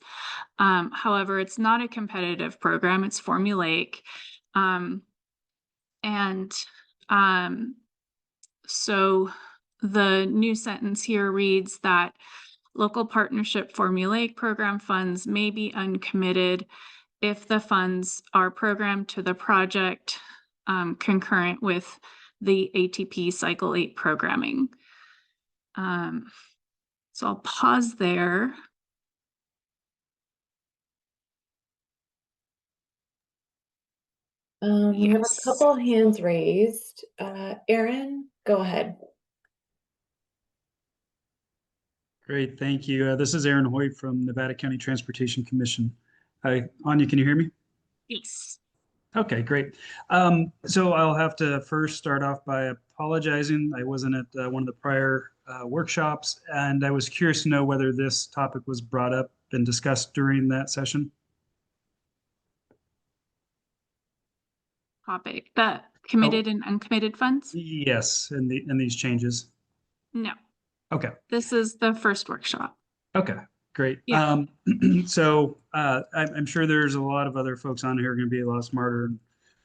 However, it's not a competitive program, it's formulaic. So the new sentence here reads that Local Partnership Formulaic Program funds may be uncommitted if the funds are programmed to the project concurrent with the ATP Cycle 8 programming. So I'll pause there. We have a Yes. couple hands raised. Aaron, go ahead. Great, thank you. This is Aaron Hoyt from Nevada County Transportation Commission. Hi, Anya, can you hear me? Yes. Okay, great. So I'll have to first start off by apologizing. I wasn't at one of the prior workshops, and I was curious to know whether this topic was brought up and discussed during that session. Topic, the committed and uncommitted funds? Yes, in these changes. No, Okay. this is the first workshop. Okay, great. Yeah. So I'm sure there's a lot of other folks on here who are going to be a lot smarter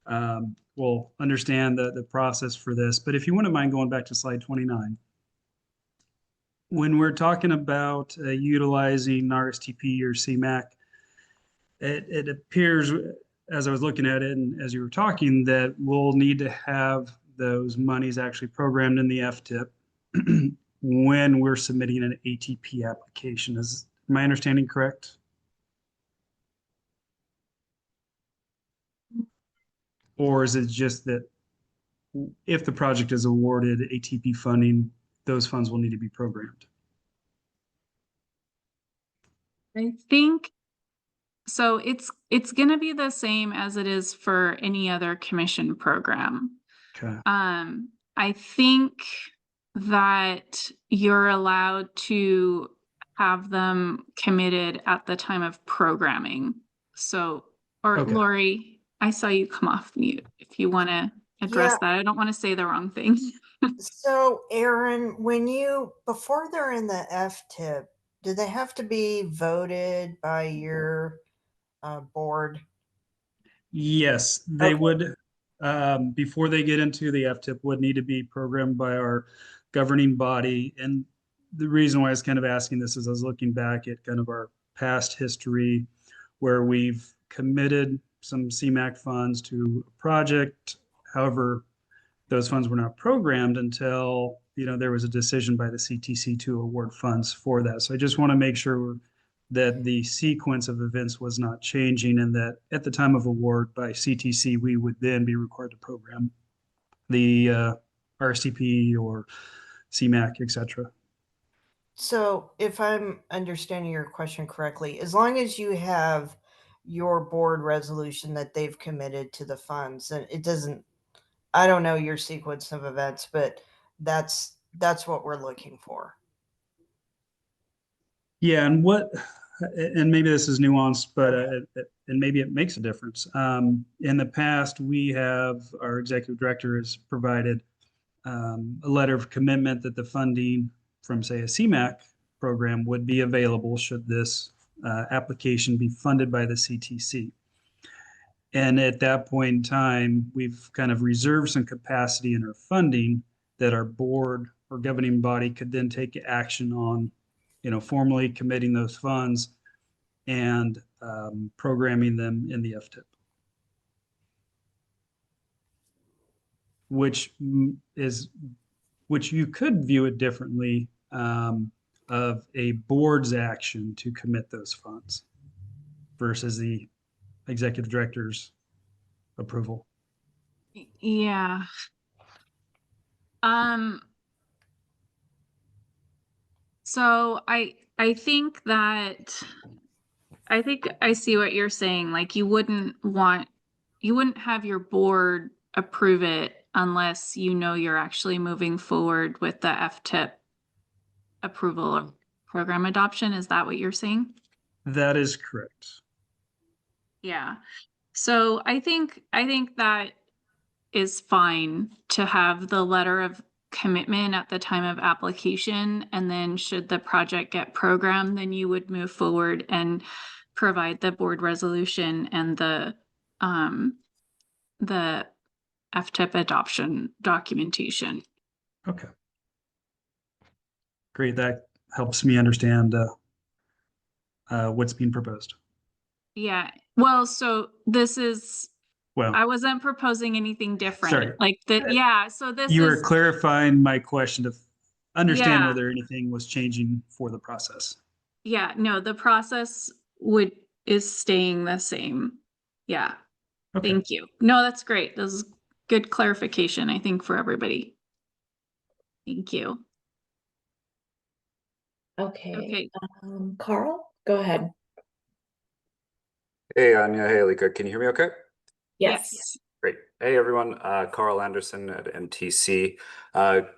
and will understand the process for this. But if you wouldn't mind going back to slide 29. When we're talking about utilizing RSTP or CMAQ, it appears, as I was looking at it and as you were talking, that we'll need to have those monies actually programmed in the FTIP when we're submitting an ATP application. Is my understanding correct? Or is it just that if the project is awarded ATP funding, those funds will need to be programmed? I think so. It's going to be the same as it is for any other commission program. Okay. I think that you're allowed to have them committed at the time of programming. So, or Okay. Lori, I saw you come off mute if you want to address Yeah. that. I don't want to say the wrong thing. So Aaron, before they're in the FTIP, do they have to be voted by your board? Yes, they Okay. would, before they get into the FTIP, would need to be programmed by our governing body. And the reason why I was kind of asking this is I was looking back at kind of our past history where we've committed some CMAQ funds to a project. However, those funds were not programmed until, there was a decision by the CTC to award funds for that. So I just want to make sure that the sequence of events was not changing and that at the time of award by CTC, we would then be required to program the RSTP or CMAQ, et cetera. So if I'm understanding your question correctly, as long as you have your board resolution that they've committed to the funds, and it doesn't, I don't know your sequence of events, but that's what we're looking for. Yeah, and maybe this is nuanced, but and maybe it makes a difference. In the past, our executive director has provided a letter of commitment that the funding from, say, a CMAQ program would be available should this application be funded by the CTC. And at that point in time, we've kind of reserved some capacity in our funding that our board or governing body could then take action on, formally committing those funds and programming them in the FTIP. Which you could view it differently of a board's action to commit those funds versus the executive director's approval. Yeah. So I think I see what you're saying. Like you wouldn't have your board approve it unless you're actually moving forward with the FTIP approval of program adoption. Is that what you're saying? That is correct. Yeah. So I think that is fine to have the letter of commitment at the time of application, and then should the project get programmed, then you would move forward and provide the board resolution and the FTIP adoption documentation. Okay. Great. That helps me understand what's being proposed. Yeah. Well, so this is, Well, I wasn't proposing anything different. sorry. Like that. Yeah. So this You is were clarifying my question to understand Yeah. whether anything was changing for the process. Yeah, no, the process is staying the same. Yeah. Okay. Thank you. No, that's great. This is good clarification, I think, for everybody. Thank you. Okay. Okay. Carl, go ahead. Hey, Anya. Hey, Alika. Can you hear me okay? Yes. Great. Hey, everyone. Carl Anderson at MTC.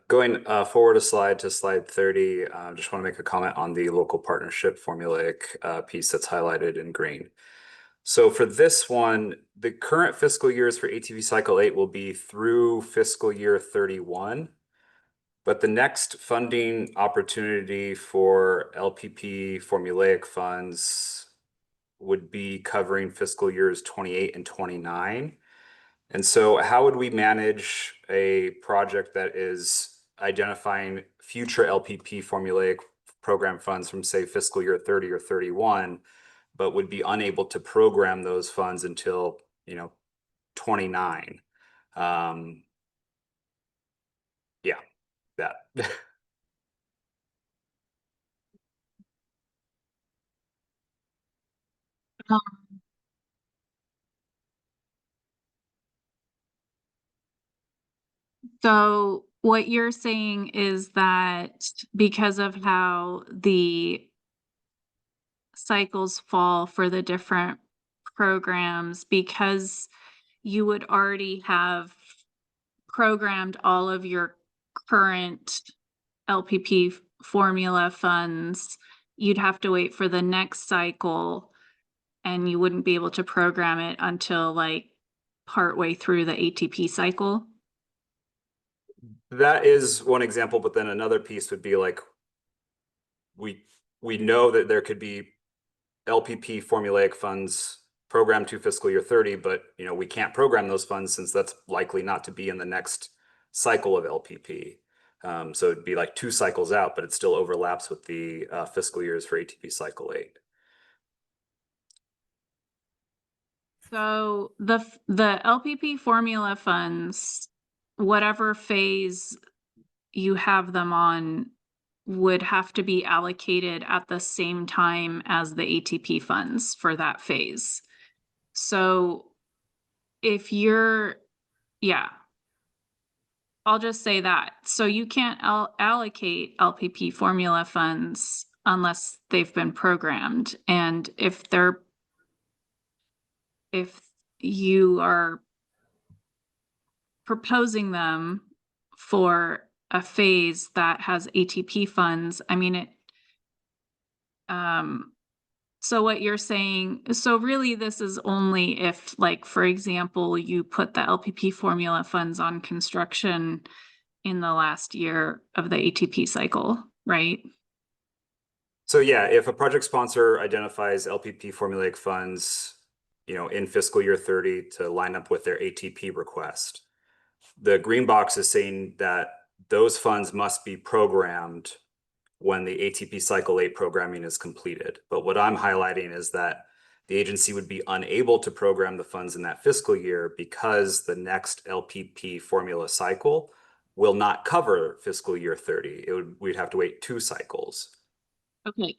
Going forward a slide to slide 30, just want to make a comment on the local partnership formulaic piece that's highlighted in green. So for this one, the current fiscal years for ATV Cycle 8 will be through fiscal year 31. But the next funding opportunity for LPP formulaic funds would be covering fiscal years 28 and 29. And so how would we manage a project that is identifying future LPP formulaic program funds from, say, fiscal year 30 or 31, but would be unable to program those funds until, 29? Yeah, that. Um, So what you're saying is that because of how the cycles fall for the different programs, because you would already have programmed all of your current LPP formula funds, you'd have to wait for the next cycle and you wouldn't be able to program it until like partway through the ATP cycle. That is one example, but then another piece would be like, we know that there could be LPP formulaic funds programmed to fiscal year 30, but we can't program those funds since that's likely not to be in the next cycle of LPP. So it'd be like 2 cycles out, but it still overlaps with the fiscal years for ATP cycle 8. So the LPP formula funds, whatever phase you have them on, would have to be allocated at the same time as the ATP funds for that phase. So if you're, yeah, I'll just say that. So you can't allocate LPP formula funds unless they've been programmed. And if you are proposing them for a phase that has ATP funds, I mean, so what you're saying, so really this is only if, like, for example, you put the LPP formula funds on construction in the last year of the ATP cycle, right? So yeah, if a project sponsor identifies LPP formulaic funds, in fiscal year 30 to line up with their ATP request, the green box is saying that those funds must be programmed when the ATP cycle 8 programming is completed. But what I'm highlighting is that the agency would be unable to program the funds in that fiscal year because the next LPP formula cycle will not cover fiscal year 30. We'd have to wait 2 cycles. Okay.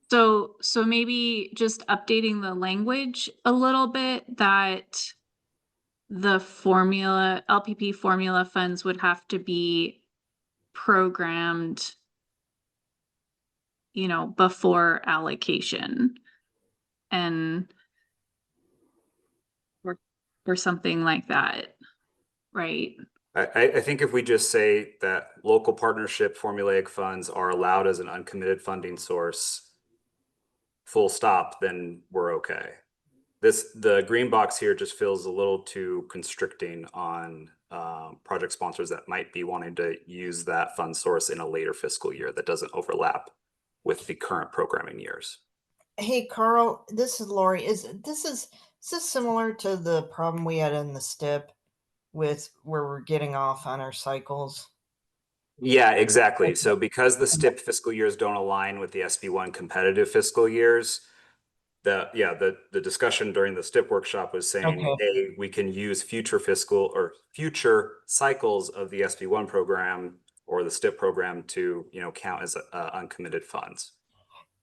So maybe just updating the language a little bit, that the LPP formula funds would have to be programmed, before allocation, and or something like that, right? I think if we just say that local partnership formulaic funds are allowed as an uncommitted funding source, full stop, then we're okay. The green box here just feels a little too constricting on project sponsors that might be wanting to use that fund source in a later fiscal year that doesn't overlap with the current programming years. Hey, Carl, this is Lori. Is this similar to the problem we had in the STIP with where we're getting off on our cycles? Yeah, exactly. So because the STIP fiscal years don't align with the SB1 competitive fiscal years, the discussion during the STIP workshop was saying, Okay. hey, we can use future fiscal or future cycles of the SB1 program or the STIP program to count as uncommitted funds.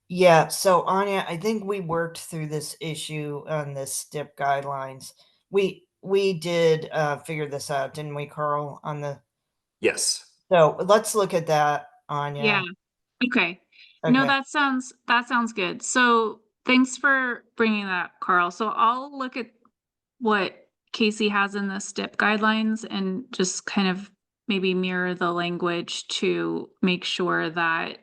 Yeah, so Anya, I think we worked through this issue on the STIP guidelines. We did figure this out, didn't we, Carl? Yes. So let's look at that, Anya. Yeah. Okay. No, Okay. that sounds good. So thanks for bringing that, Carl. So I'll look at what Casey has in the STIP guidelines and just kind of maybe mirror the language to make sure that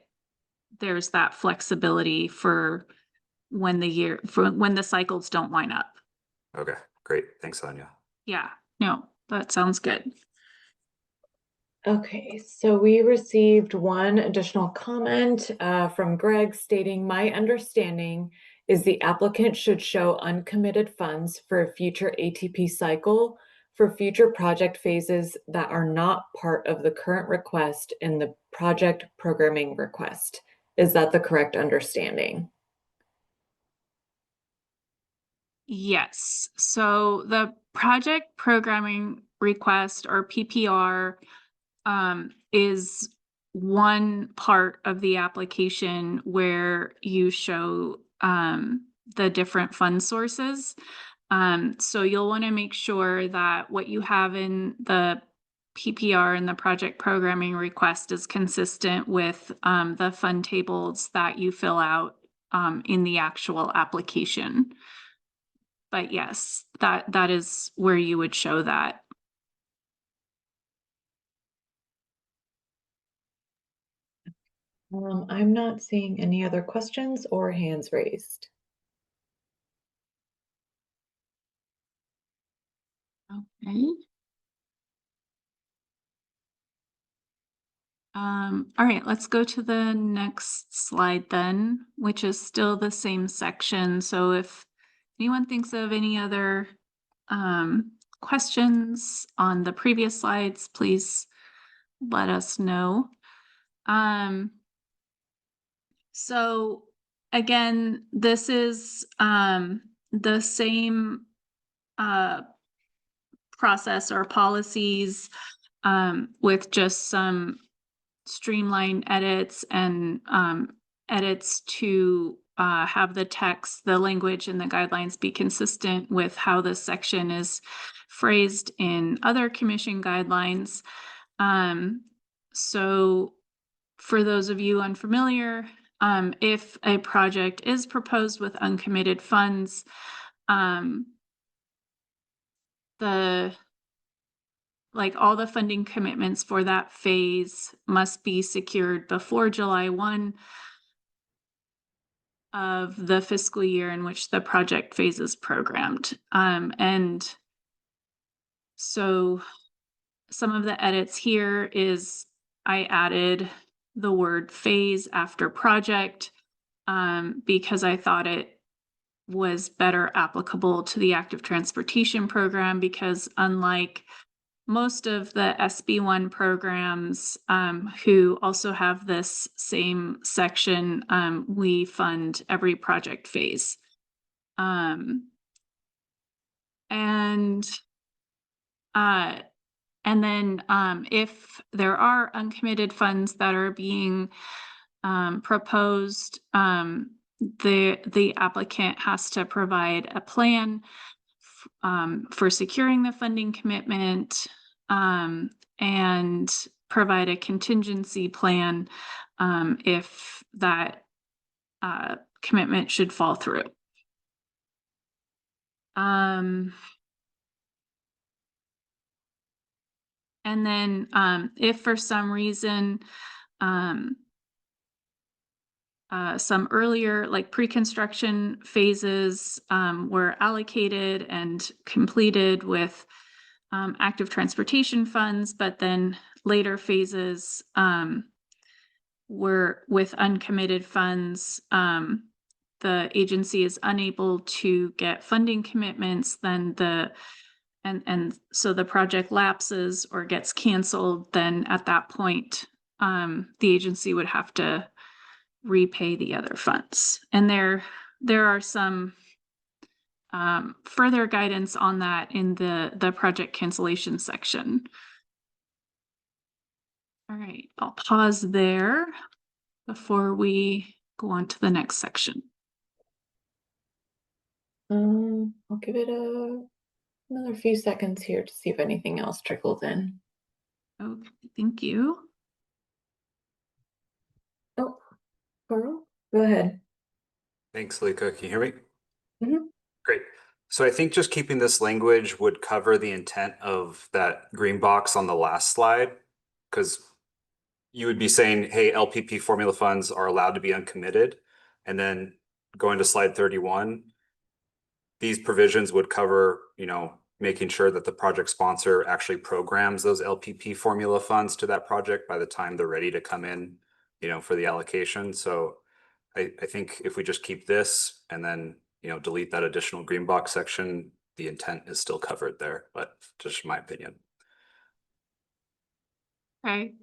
there's that flexibility for when the cycles don't line up. Okay, great. Thanks, Anya. Yeah, no, that sounds good. Okay, so we received one additional comment from Greg stating, my understanding is the applicant should show uncommitted funds for a future ATP cycle for future project phases that are not part of the current request in the project programming request. Is that the correct understanding? Yes. So the project programming request, or PPR, is one part of the application where you show the different fund sources. So you'll want to make sure that what you have in the PPR and the project programming request is consistent with the fund tables that you fill out in the actual application. But yes, that is where you would show that. I'm not seeing any other questions or hands raised. Okay. All right, let's go to the next slide then, which is still the same section. So if anyone thinks of any other questions on the previous slides, please let us know. So again, this is the same process or policies with just some streamlined edits and edits to have the text, the language, and the guidelines be consistent with how this section is phrased in other commission guidelines. So for those of you unfamiliar, if a project is proposed with uncommitted funds, all the funding commitments for that phase must be secured before July 1 of the fiscal year in which the project phase is programmed. And so some of the edits here is I added the word phase after project because I thought it was better applicable to the active transportation program, because unlike most of the SB1 programs who also have this same section, we fund every project phase. And then if there are uncommitted funds that are being proposed, the applicant has to provide a plan for securing the funding commitment and provide a contingency plan if that commitment should fall through. And then if for some reason some earlier pre-construction phases were allocated and completed with active transportation funds, but then later phases were with uncommitted funds, the agency is unable to get funding commitments, then so the project lapses or gets canceled, then at that point the agency would have to repay the other funds. And there are some further guidance on that in the project cancellation section. All right, I'll pause there before we go on to the next section. I'll give it another few seconds here to see if anything else trickles in. Okay, thank you. Oh, Carl, go ahead. Thanks, Lika. Can you hear me? Mm-hmm. Great. So I think just keeping this language would cover the intent of that green box on the last slide, because you would be saying, hey, LPP formula funds are allowed to be uncommitted. And then going to slide 31, these provisions would cover, making sure that the project sponsor actually programs those LPP formula funds to that project by the time they're ready to come in, for the allocation. So I think if we just keep this and then, delete that additional green box section, the intent is still covered there, but just my opinion. Okay.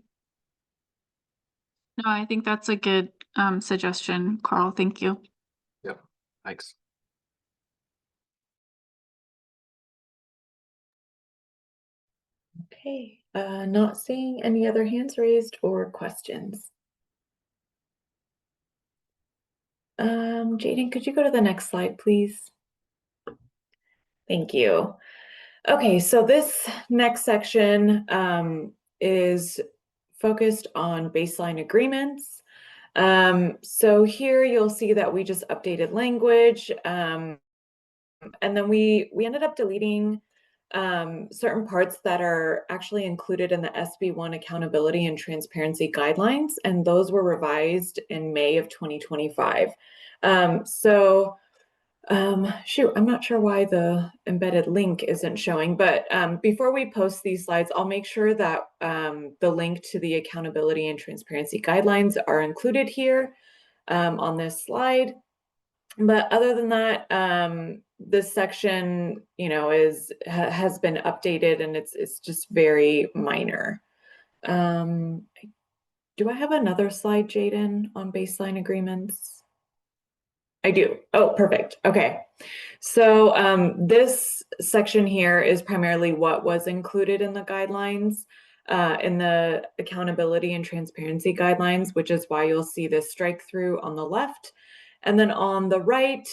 No, I think that's a good suggestion, Carl. Thank you. Yep. Thanks. Okay, not seeing any other hands raised or questions. Jaden, could you go to the next slide, please? Thank you. Okay, so this next section is focused on baseline agreements. So here you'll see that we just updated language, and then we ended up deleting certain parts that are actually included in the SB1 accountability and transparency guidelines, and those were revised in May of 2025. Shoot, I'm not sure why the embedded link isn't showing, but before we post these slides, I'll make sure that the link to the accountability and transparency guidelines are included here on this slide. But other than that, this section, you know, has been updated, and it's just very minor. Do I have another slide, Jaden, on baseline agreements? I do. Oh, perfect. Okay. So this section here is primarily what was included in the guidelines, in the accountability and transparency guidelines, which is why you'll see this strike through on the left. And then on the right,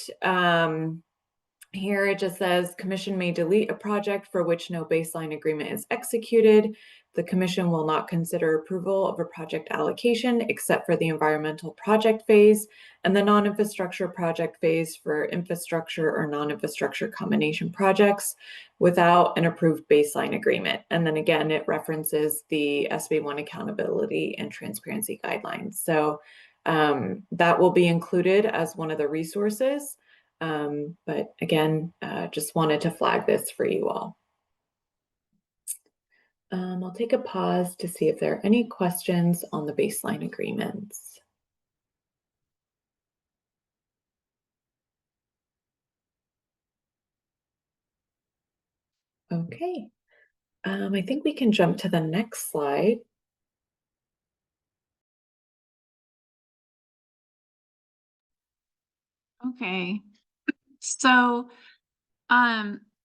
here it just says commission may delete a project for which no baseline agreement is executed. The commission will not consider approval of a project allocation except for the environmental project phase and the non-infrastructure project phase for infrastructure or non-infrastructure combination projects without an approved baseline agreement. And then again, it references the SB1 accountability and transparency guidelines. So that will be included as one of the resources. But again, just wanted to flag this for you all. I'll take a pause to see if there are any questions on the baseline agreements. Okay, I think we can jump to the next slide. Okay, so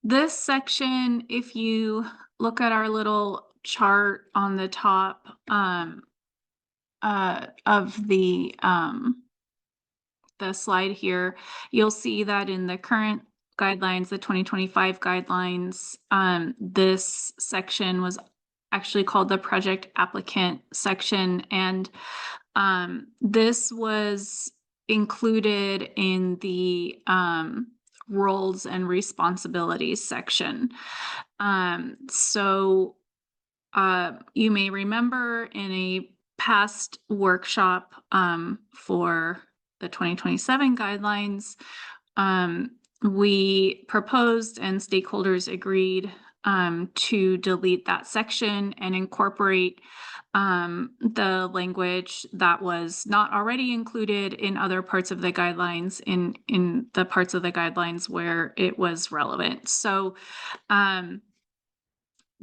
this section, if you look at our little chart on the top of the slide here, you'll see that in the current guidelines, the 2025 guidelines, this section was actually called the project applicant section, and this was included in the roles and responsibilities section. So you may remember in a past workshop for the 2027 guidelines, we proposed and stakeholders agreed to delete that section and incorporate the language that was not already included in other parts of the guidelines in the parts of the guidelines where it was relevant. So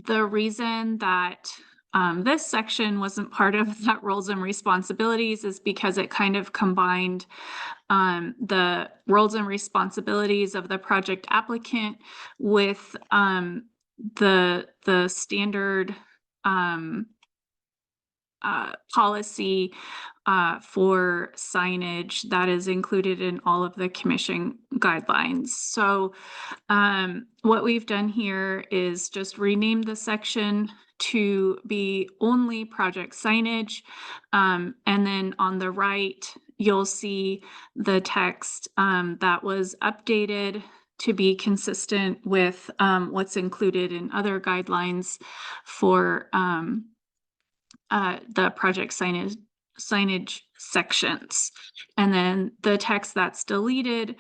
the reason that this section wasn't part of that roles and responsibilities is because it kind of combined the roles and responsibilities of the project applicant with the standard policy for signage that is included in all of the commission guidelines. So what we've done here is just rename the section to be only project signage. And then on the right, you'll see the text that was updated to be consistent with what's included in other guidelines for the project signage sections. And then the text that's deleted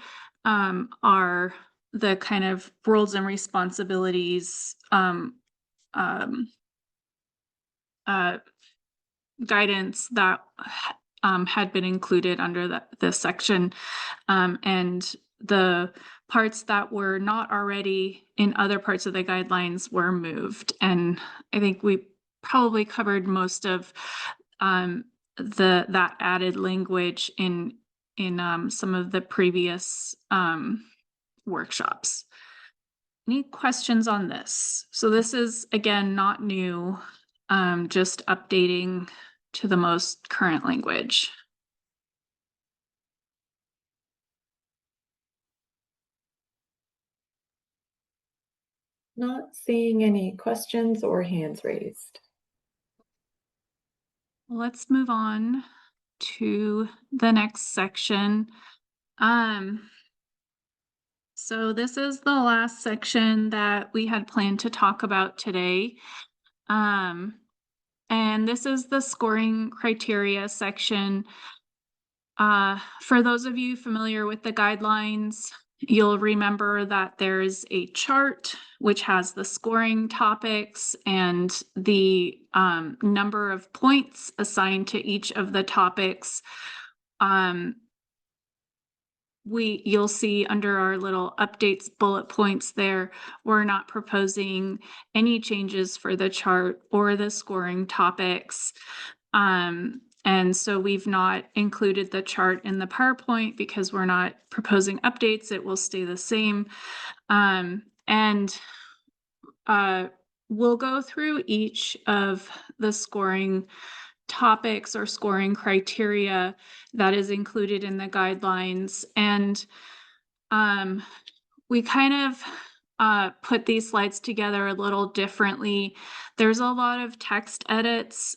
are the kind of roles and responsibilities guidance that had been included under this section, and the parts that were not already in other parts of the guidelines were moved. And I think we probably covered most of that added language in some of the previous workshops. Any questions on this? So this is, again, not new, just updating to the most current language. Not seeing any questions or hands raised. Let's move on to the next section. So this is the last section that we had planned to talk about today. And this is the scoring criteria section. For those of you familiar with the guidelines, You'll remember that there's a chart which has the scoring topics and the number of points assigned to each of the topics. You'll see under our little updates bullet points there, we're not proposing any changes for the chart or the scoring topics. And so we've not included the chart in the PowerPoint because we're not proposing updates. It will stay the same. We'll go through each of the scoring topics or scoring criteria that is included in the guidelines. And we kind of put these slides together a little differently. There's a lot of text edits.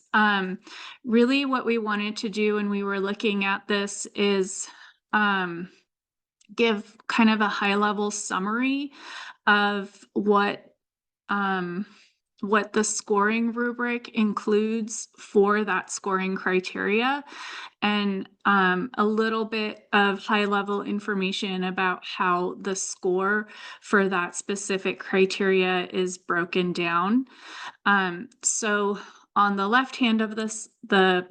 Really what we wanted to do when we were looking at this is give kind of a high-level summary of what the scoring rubric includes for that scoring criteria, and a little bit of high-level information about how the score for that specific criteria is broken down. So on the left hand of this, the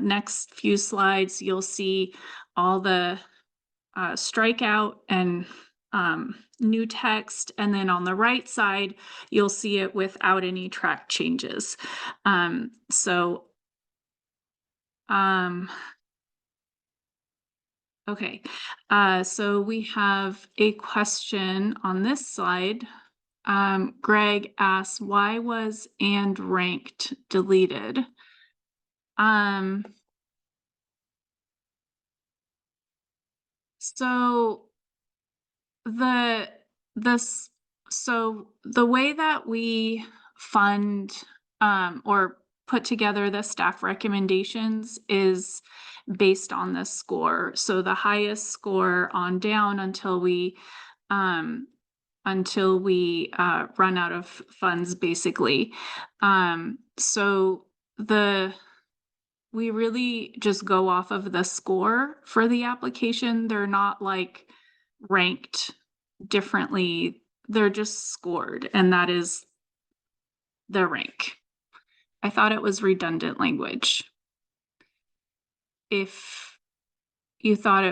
next few slides, you'll see all the strikeout and new text, and then on the right side you'll see it without any track changes. Okay, so we have a question on this slide. Greg asks, why was "and ranked" deleted? So the way that we fund or put together the staff recommendations is based on the score. So the highest score on down until we run out of funds, basically. We really just go off of the score for the application. They're not like ranked differently. They're just scored, and that is the rank. I thought it was redundant language. If you thought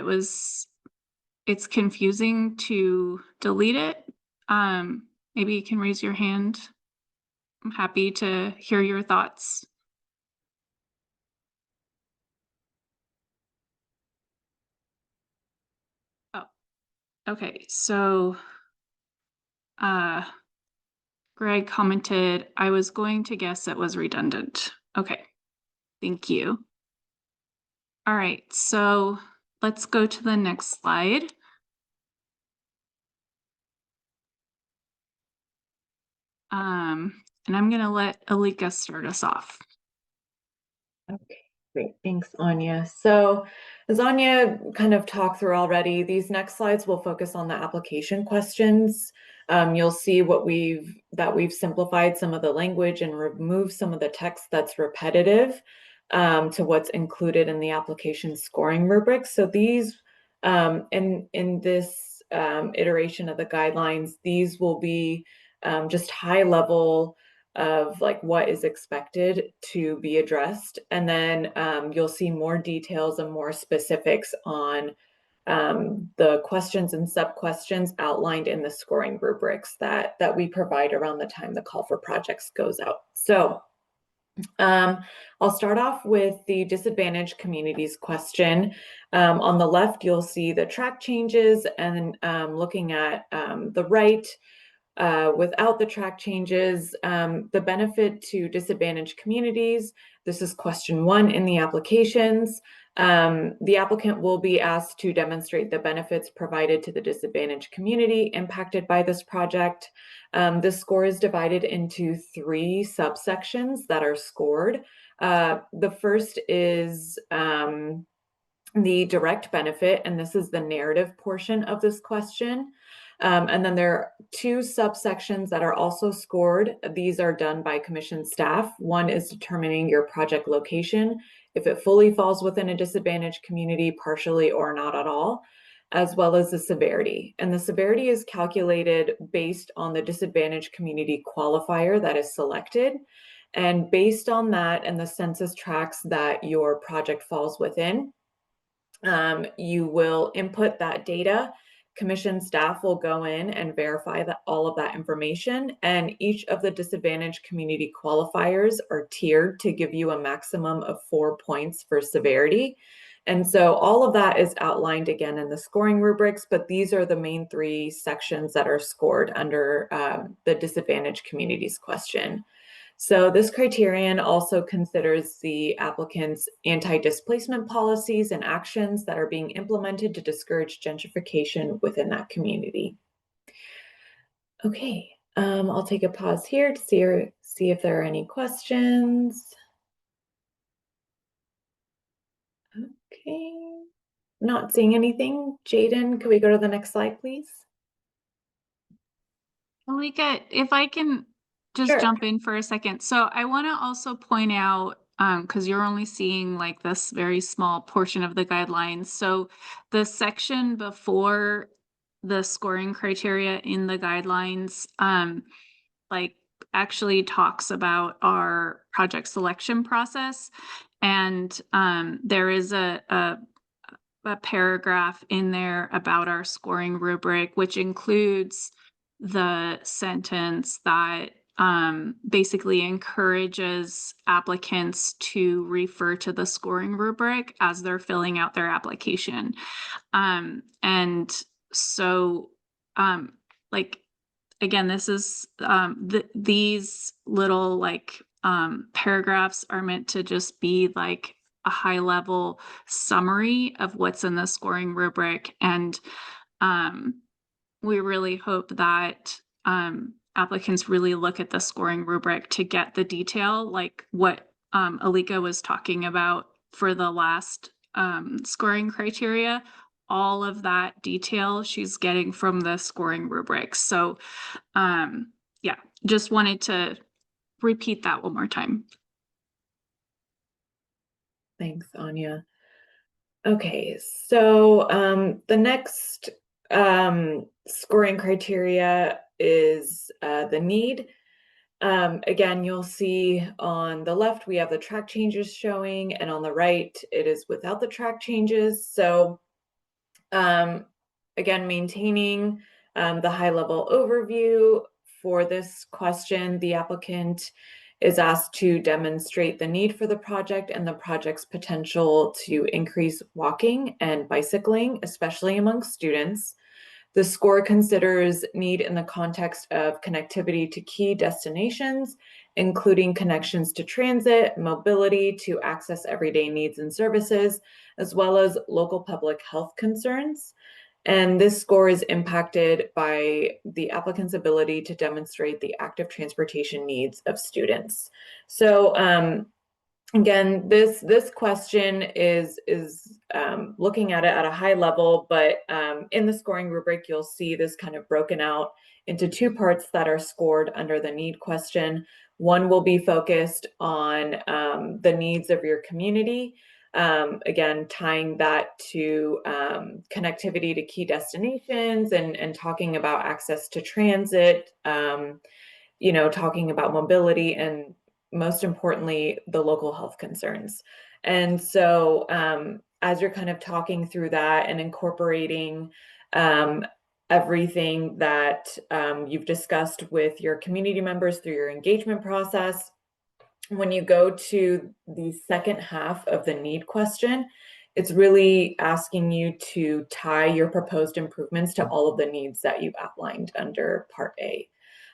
it's confusing to delete it, maybe you can raise your hand. I'm happy to hear your thoughts. Okay, so Greg commented, I was going to guess it was redundant. Okay, thank you. All right, so let's go to the next slide. And I'm going to let Alika start us off. Okay, great. Thanks, Anya. So as Anya kind of talked through already, these next slides will focus on the application questions. You'll see that we've simplified some of the language and removed some of the text that's repetitive to what's included in the application scoring rubric. So these, in this iteration of the guidelines, these will be just high level of like what is expected to be addressed. And then you'll see more details and more specifics on the questions and sub-questions outlined in the scoring rubrics that we provide around the time the call for projects goes out. So I'll start off with the disadvantaged communities question. On the left, you'll see the track changes, and looking at the right, without the track changes, the benefit to disadvantaged communities. This is question 1 in the applications. The applicant will be asked to demonstrate the benefits provided to the disadvantaged community impacted by this project. This score is divided into 3 subsections that are scored. The first is the direct benefit, and this is the narrative portion of this question. And then there are 2 subsections that are also scored. These are done by commission staff. One is determining your project location, if it fully falls within a disadvantaged community, partially or not at all. as well as the severity. And the severity is calculated based on the disadvantaged community qualifier that is selected. And based on that and the census tracts that your project falls within, you will input that data. Commission staff will go in and verify that all of that information, and each of the disadvantaged community qualifiers are tiered to give you a maximum of 4 points for severity. And so all of that is outlined again in the scoring rubrics, but these are the main 3 sections that are scored under the disadvantaged communities question. So this criterion also considers the applicant's anti-displacement policies and actions that are being implemented to discourage gentrification within that community. Okay, I'll take a pause here to see if there are any questions. Okay, not seeing anything. Jaden, can we go to the next slide, please? Alika, if I can just Sure. jump in for a second. So I want to also point out, because you're only seeing like this very small portion of the guidelines. So the section before the scoring criteria in the guidelines, like actually talks about our project selection process. And there is a paragraph in there about our scoring rubric, which includes the sentence that basically encourages applicants to refer to the scoring rubric as they're filling out their application. And so, like, again, this is these little like paragraphs are meant to just be like a high level summary of what's in the scoring rubric. And we really hope that applicants really look at the scoring rubric to get the detail, like what Alika was talking about for the last scoring criteria. All of that detail she's getting from the scoring rubric. So yeah, just wanted to repeat that one more time. Thanks, Anya. Okay, so the next scoring criteria is the need. Again, you'll see on the left, we have the track changes showing, and on the right, it is without the track changes. So again, maintaining the high level overview for this question, the applicant is asked to demonstrate the need for the project and the project's potential to increase walking and bicycling, especially among students. The score considers need in the context of connectivity to key destinations, including connections to transit, mobility to access everyday needs and services, as well as local public health concerns. And this score is impacted by the applicant's ability to demonstrate the active transportation needs of students. So again, this question is looking at it at a high level, but in the scoring rubric, you'll see this kind of broken out into 2 parts that are scored under the need question. One will be focused on the needs of your community. Again, tying that to connectivity to key destinations and talking about access to transit, you know, talking about mobility, and most importantly, the local health concerns. And so as you're kind of talking through that and incorporating everything that you've discussed with your community members through your engagement process, when you go to the second half of the need question, it's really asking you to tie your proposed improvements to all of the needs that you've outlined under Part A.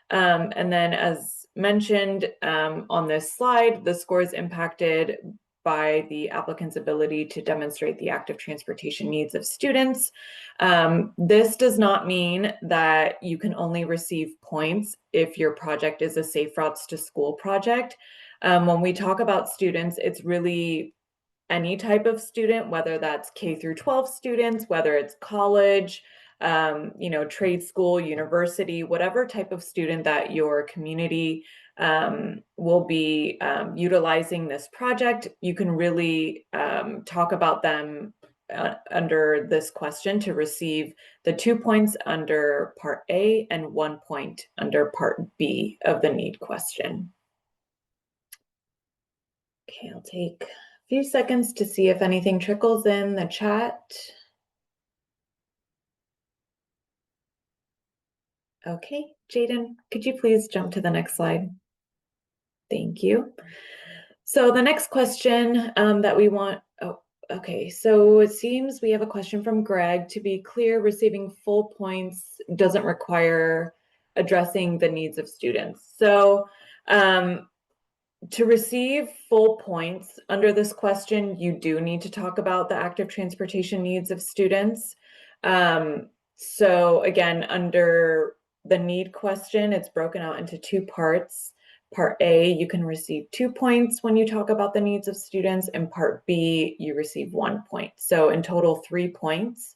And then as mentioned on this slide, the score is impacted by the applicant's ability to demonstrate the active transportation needs of students. This does not mean that you can only receive points if your project is a Safe Routes to School project. When we talk about students, it's really any type of student, whether that's K through 12 students, whether it's college, you know, trade school, university, whatever type of student that your community will be utilizing this project, you can really talk about them under this question to receive the 2 points under part A and 1 point under part B of the need question. Okay, I'll take a few seconds to see if anything trickles in the chat. Okay, Jaden, could you please jump to the next slide? Thank you. So the next question that we want, okay, so it seems we have a question from Greg. To be clear, receiving full points doesn't require addressing the needs of students. So to receive full points under this question, you do need to talk about the active transportation needs of students. So again, under the need question, it's broken out into 2 parts. Part A, you can receive 2 points when you talk about the needs of students, and part B, you receive 1 point. So in total, 3 points.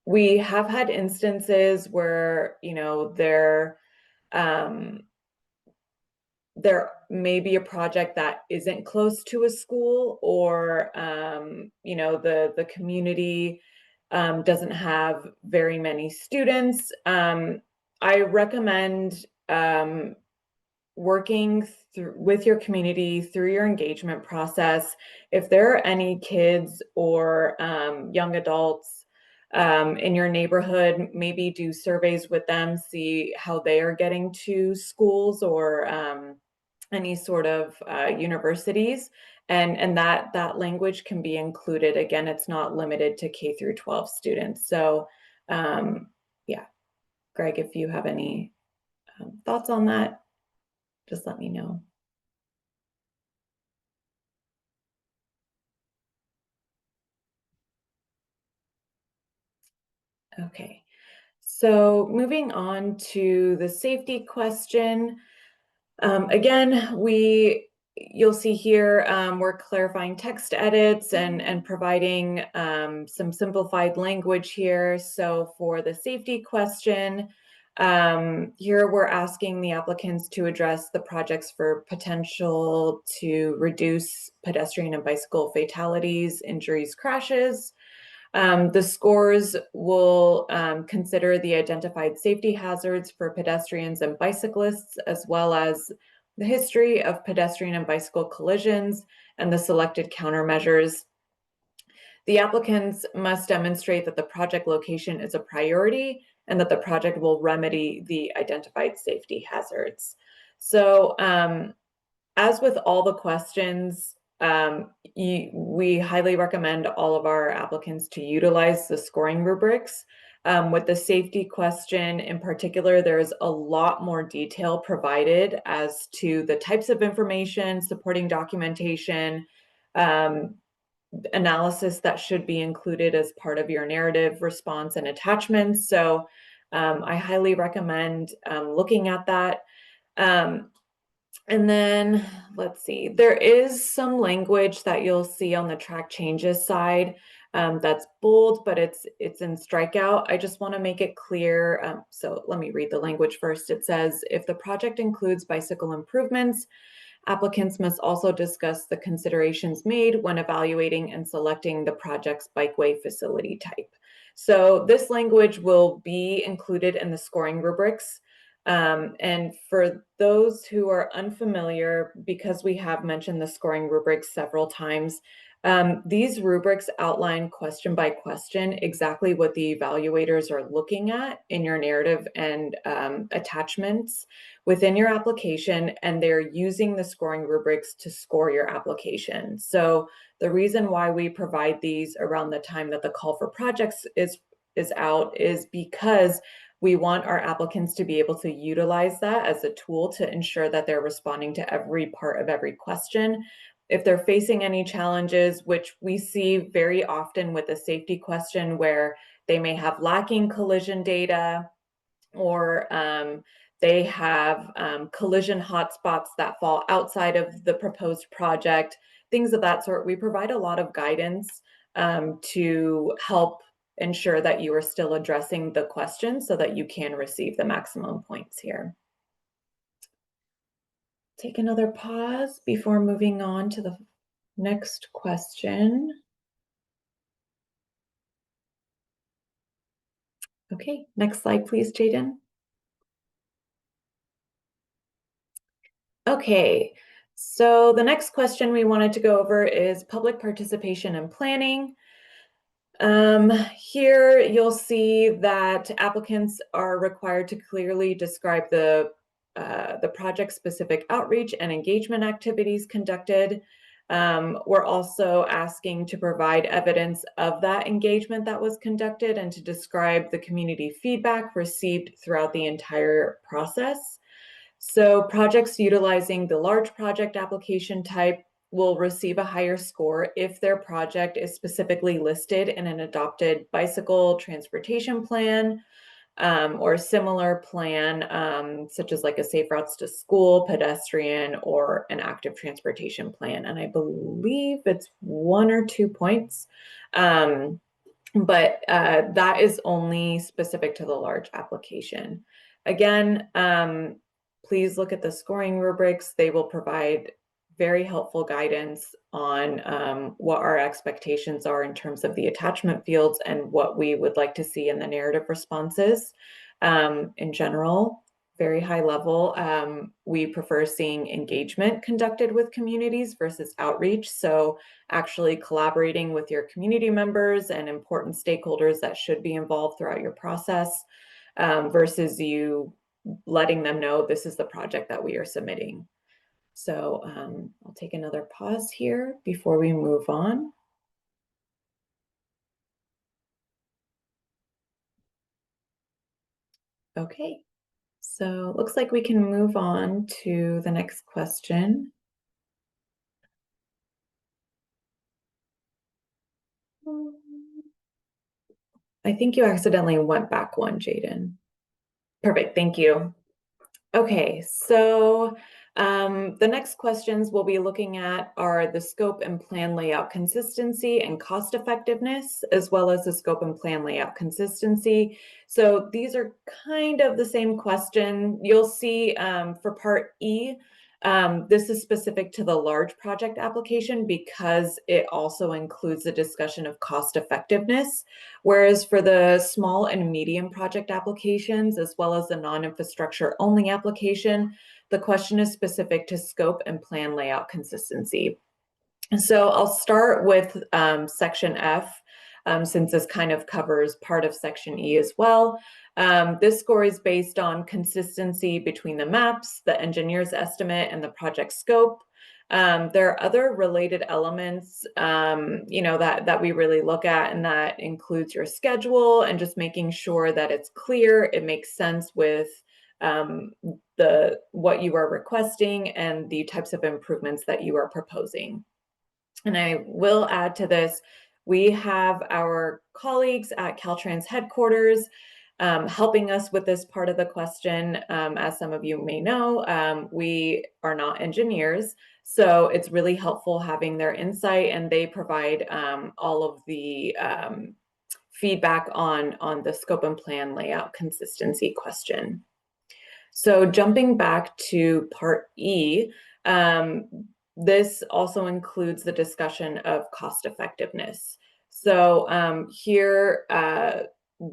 We have had instances where, you know, there may be a project that isn't close to a school, or you know, the community doesn't have very many students. I recommend working with your community through your engagement process. If there are any kids or young adults in your neighborhood, maybe do surveys with them, see how they are getting to schools or any sort of universities, and that language can be included. Again, it's not limited to K through 12 students. So yeah, Greg, if you have any thoughts on that, just let me know. Okay, so moving on to the safety question. Again, you'll see here, we're clarifying text edits and providing some simplified language here. So for the safety question, here we're asking the applicants to address the projects for potential to reduce pedestrian and bicycle fatalities, injuries, crashes. The scores will consider the identified safety hazards for pedestrians and bicyclists, as well as the history of pedestrian and bicycle collisions and the selected countermeasures. The applicants must demonstrate that the project location is a priority and that the project will remedy the identified safety hazards. So as with all the questions, we highly recommend all of our applicants to utilize the scoring rubrics. With the safety question in particular, there's a lot more detail provided as to the types of information, supporting documentation, analysis that should be included as part of your narrative, response, and attachments. So I highly recommend looking at that. And then let's see, there is some language that you'll see on the track changes side that's bold, but it's in strikeout. I just want to make it clear. So let me read the language first. It says, if the project includes bicycle improvements, applicants must also discuss the considerations made when evaluating and selecting the project's bikeway facility type. So this language will be included in the scoring rubrics. And for those who are unfamiliar, because we have mentioned the scoring rubrics several times, these rubrics outline question by question exactly what the evaluators are looking at in your narrative and attachments within your application, and they're using the scoring rubrics to score your application. So the reason why we provide these around the time that the call for projects is out is because we want our applicants to be able to utilize that as a tool to ensure that they're responding to every part of every question. If they're facing any challenges, which we see very often with a safety question where they may have lacking collision data, or they have collision hotspots that fall outside of the proposed project, things of that sort, we provide a lot of guidance to help ensure that you are still addressing the question so that you can receive the maximum points here. Take another pause before moving on to the next question. Okay, next slide, please, Jaden. Okay, so the next question we wanted to go over is public participation and planning. Here you'll see that applicants are required to clearly describe the project-specific outreach and engagement activities conducted. We're also asking to provide evidence of that engagement that was conducted and to describe the community feedback received throughout the entire process. So projects utilizing the large project application type will receive a higher score if their project is specifically listed in an adopted bicycle transportation plan or similar plan, such as like a safe routes to school, pedestrian, or an active transportation plan. And I believe it's 1 or 2 points. But that is only specific to the large application. Again, please look at the scoring rubrics. They will provide very helpful guidance on what our expectations are in terms of the attachment fields and what we would like to see in the narrative responses. In general, very high level, we prefer seeing engagement conducted with communities versus outreach. So actually collaborating with your community members and important stakeholders that should be involved throughout your process versus you letting them know this is the project that we are submitting. So I'll take another pause here before we move on. Okay, so it looks like we can move on to the next question. I think you accidentally went back one, Jaden. Perfect, thank you. Okay, so the next questions we'll be looking at are the scope and plan layout consistency and cost effectiveness, as well as the scope and plan layout consistency. So these are kind of the same question. You'll see for part E, this is specific to the large project application because it also includes the discussion of cost effectiveness. Whereas for the small and medium project applications, as well as the non-infrastructure only application, the question is specific to scope and plan layout consistency. So I'll start with section F, since this kind of covers part of section E as well. This score is based on consistency between the maps, the engineer's estimate, and the project scope. There are other related elements, that we really look at, and that includes your schedule and just making sure that it's clear, it makes sense with what you are requesting and the types of improvements that you are proposing. And I will add to this, we have our colleagues at Caltrans headquarters helping us with this part of the question. As some of you may know, we are not engineers, so it's really helpful having their insight, and they provide all of the feedback on the scope and plan layout consistency question. So jumping back to part E, this also includes the discussion of cost effectiveness. So here,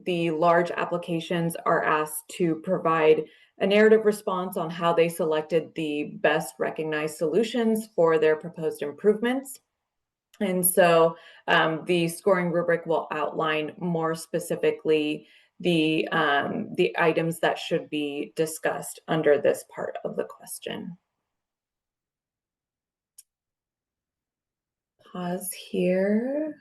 the large applications are asked to provide a narrative response on how they selected the best recognized solutions for their proposed improvements. And so the scoring rubric will outline more specifically the items that should be discussed under this part of the question. Pause here.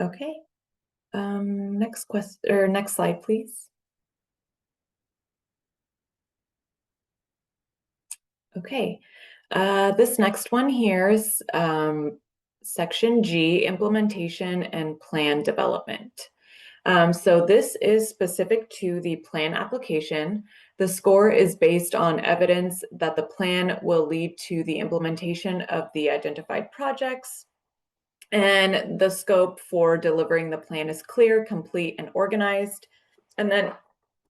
Okay. Next question, or next slide, please. Okay. This next one here is section G, implementation and plan development. So this is specific to the plan application. The score is based on evidence that the plan will lead to the implementation of the identified projects. And the scope for delivering the plan is clear, complete, and organized. And then,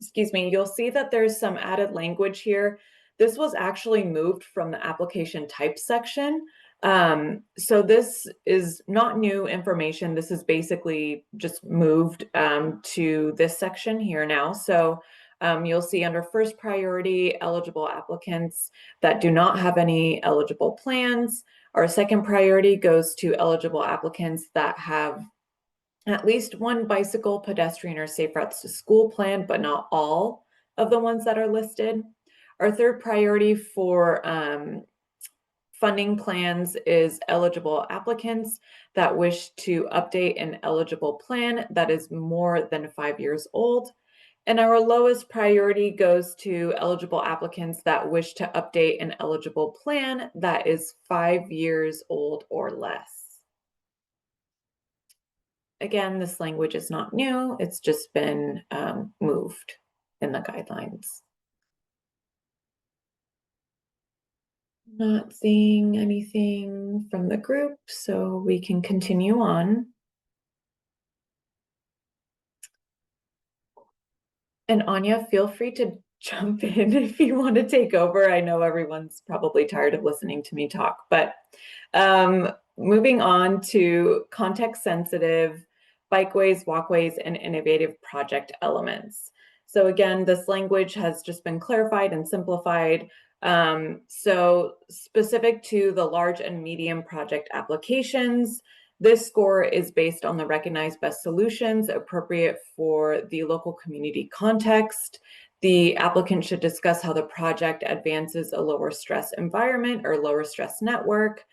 excuse me, you'll see that there's some added language here. This was actually moved from the application type section. So this is not new information. This is basically just moved to this section here now. So you'll see under first priority, eligible applicants that do not have any eligible plans. Our second priority goes to eligible applicants that have at least one bicycle, pedestrian, or safe routes to school plan, but not all of the ones that are listed. Our third priority for funding plans is eligible applicants that wish to update an eligible plan that is more than 5 years old. And our lowest priority goes to eligible applicants that wish to update an eligible plan that is 5 years old or less. Again, this language is not new. It's just been moved in the guidelines. Not seeing anything from the group, so we can continue on. And Anya, feel free to jump in if you want to take over. I know everyone's probably tired of listening to me talk, but moving on to context-sensitive bikeways, walkways, and innovative project elements. So again, this language has just been clarified and simplified. So specific to the large and medium project applications, this score is based on the recognized best solutions appropriate for the local community context. The applicant should discuss how the project advances a lower stress environment or lower stress network.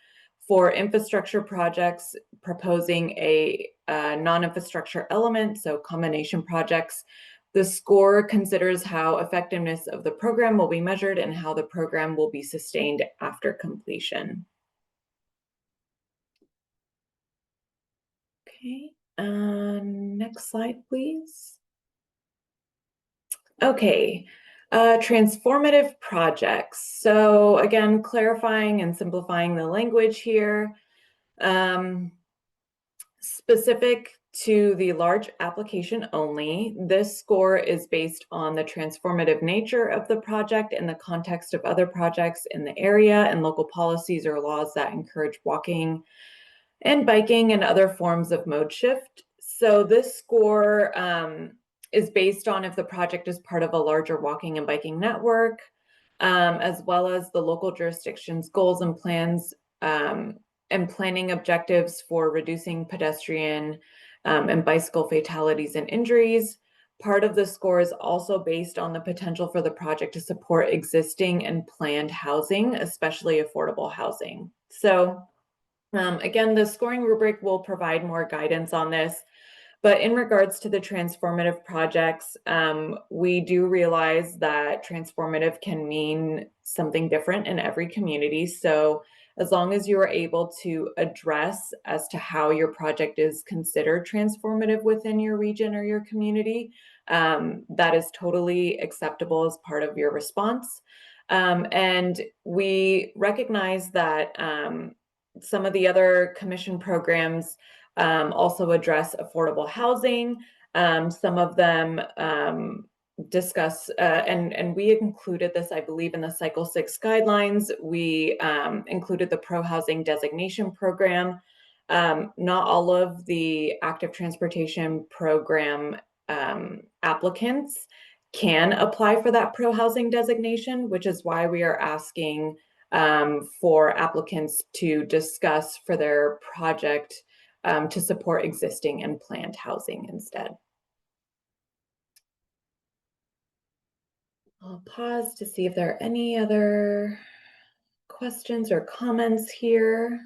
For infrastructure projects, proposing a non-infrastructure element, so combination projects, the score considers how effectiveness of the program will be measured and how the program will be sustained after completion. Okay, next slide, please. Okay, transformative projects. So again, clarifying and simplifying the language here. Specific to the large application only, this score is based on the transformative nature of the project in the context of other projects in the area and local policies or laws that encourage walking and biking and other forms of mode shift. So this score is based on if the project is part of a larger walking and biking network, as well as the local jurisdiction's goals and plans and planning objectives for reducing pedestrian and bicycle fatalities and injuries. Part of the score is also based on the potential for the project to support existing and planned housing, especially affordable housing. So again, the scoring rubric will provide more guidance on this, but in regards to the transformative projects, we do realize that transformative can mean something different in every community. So as long as you are able to address as to how your project is considered transformative within your region or your community, that is totally acceptable as part of your response. And we recognize that some of the other commission programs also address affordable housing. Some of them discuss, and we included this, I believe, in the Cycle 6 guidelines. We included the pro-housing designation program. Not all of the active transportation program applicants can apply for that pro-housing designation, which is why we are asking for applicants to discuss for their project to support existing and planned housing instead. I'll pause to see if there are any other questions or comments here.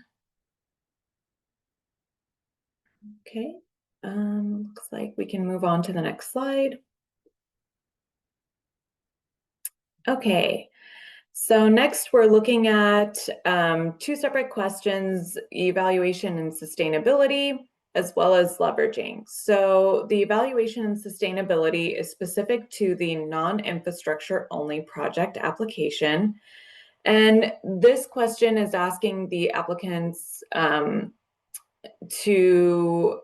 Okay, looks like we can move on to the next slide. Okay, so next we're looking at two separate questions, evaluation and sustainability, as well as leveraging. So the evaluation and sustainability is specific to the non-infrastructure only project application. And this question is asking the applicants to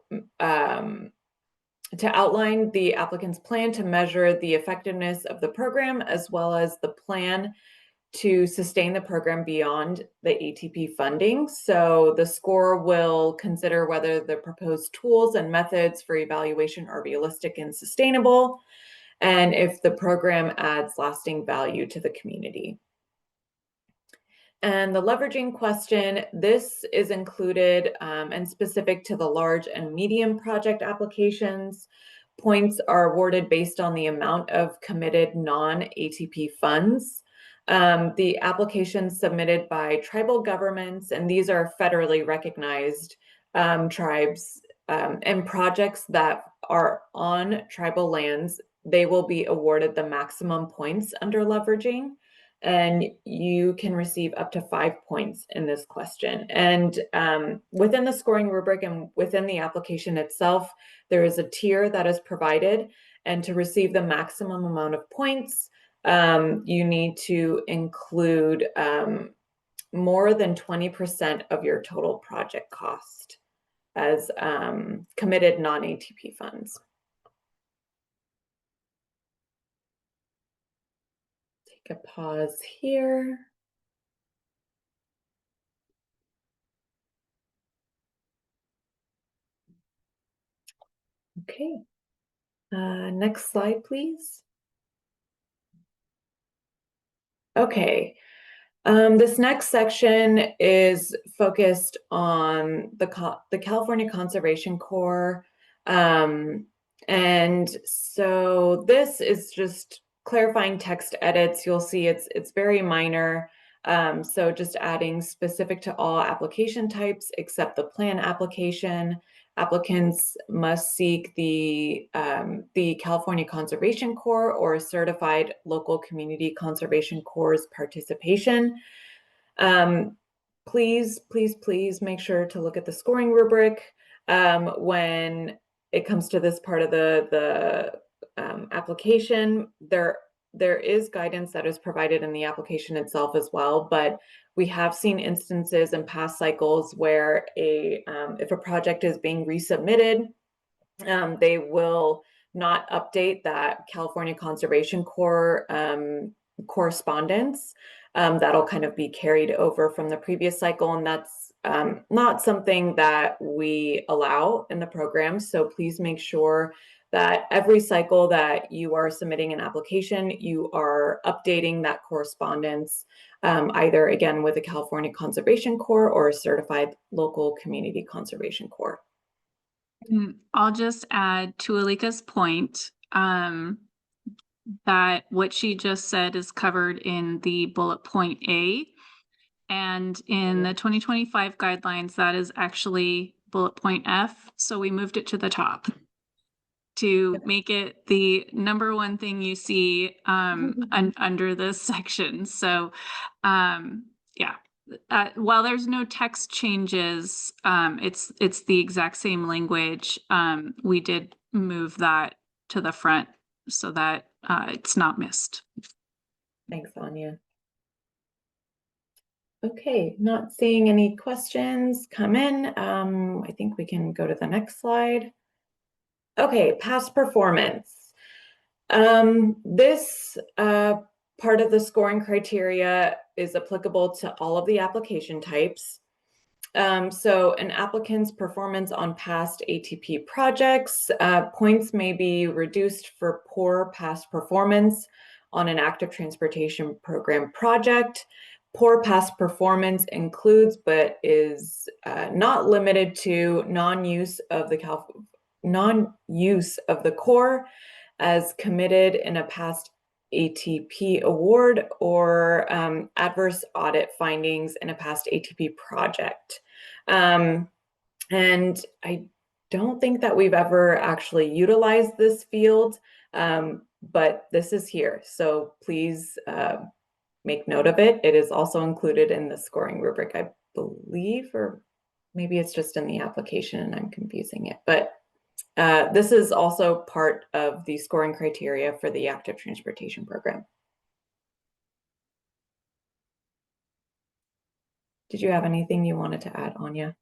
outline the applicant's plan to measure the effectiveness of the program, as well as the plan to sustain the program beyond the ATP funding. So the score will consider whether the proposed tools and methods for evaluation are realistic and sustainable, and if the program adds lasting value to the community. And the leveraging question, this is included and specific to the large and medium project applications. Points are awarded based on the amount of committed non-ATP funds. The applications submitted by tribal governments, and these are federally recognized tribes and projects that are on tribal lands, they will be awarded the maximum points under leveraging. And you can receive up to 5 points in this question. And within the scoring rubric and within the application itself, there is a tier that is provided. And to receive the maximum amount of points, you need to include more than 20% of your total project cost as committed non-ATP funds. Take a pause here. Okay, next slide, please. Okay, this next section is focused on the California Conservation Corps. And so this is just clarifying text edits. You'll see it's very minor. So just adding specific to all application types except the plan application. Applicants must seek the California Conservation Corps or a certified local community conservation corps' participation. Please make sure to look at the scoring rubric when it comes to this part of the application. There is guidance that is provided in the application itself as well, but we have seen instances in past cycles where if a project is being resubmitted, they will not update that California Conservation Corps correspondence. That'll kind of be carried over from the previous cycle, and that's not something that we allow in the program. So please make sure that every cycle that you are submitting an application, you are updating that correspondence, either again with the California Conservation Corps or a certified local community conservation corps. I'll just add to Alika's point that what she just said is covered in the bullet point A. And in the 2025 guidelines, that is actually bullet point F. So we moved it to the top to make it the number one thing you see under this section. So yeah. While there's no text changes, it's the exact same language. We did move that to the front so that it's not missed. Thanks, Anya. Okay, not seeing any questions come in. I think we can go to the next slide. Okay, past performance. This part of the scoring criteria is applicable to all of the application types. So an applicant's performance on past ATP projects, points may be reduced for poor past performance on an active transportation program project. Poor past performance includes, but is not limited to, non-use of the core as committed in a past ATP award or adverse audit findings in a past ATP project. And I don't think that we've ever actually utilized this field, but this is here. So please make note of it. It is also included in the scoring rubric, I believe, or maybe it's just in the application and I'm confusing it. But this is also part of the scoring criteria for the active transportation program. Did you have anything you wanted to add, Anya?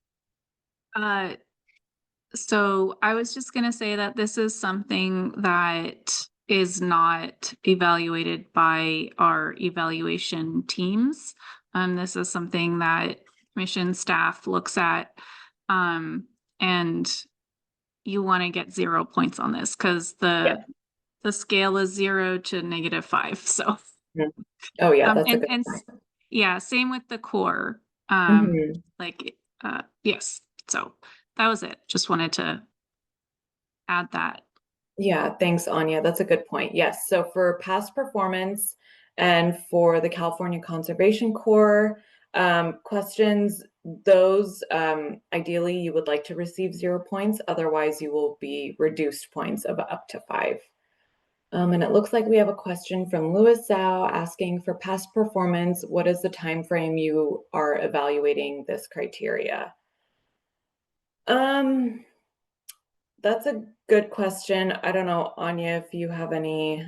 So I was just going to say that this is something that is not evaluated by our evaluation teams. This is something that commission staff looks at, and you want to get 0 points on this because the scale is 0 to -5. So, Oh yeah, that's a and good and point. yeah, same with the core. Mhm. Like, yes. So that was it. Just wanted to add that. Yeah, thanks, Anya. That's a good point. Yes. So for past performance and for the California Conservation Corps questions, those ideally you would like to receive 0 points. Otherwise, you will be reduced points of up to 5. And it looks like we have a question from Louis Zhao asking, for past performance, what is the time frame you are evaluating this criteria? That's a good question. I don't know, Anya, if you have any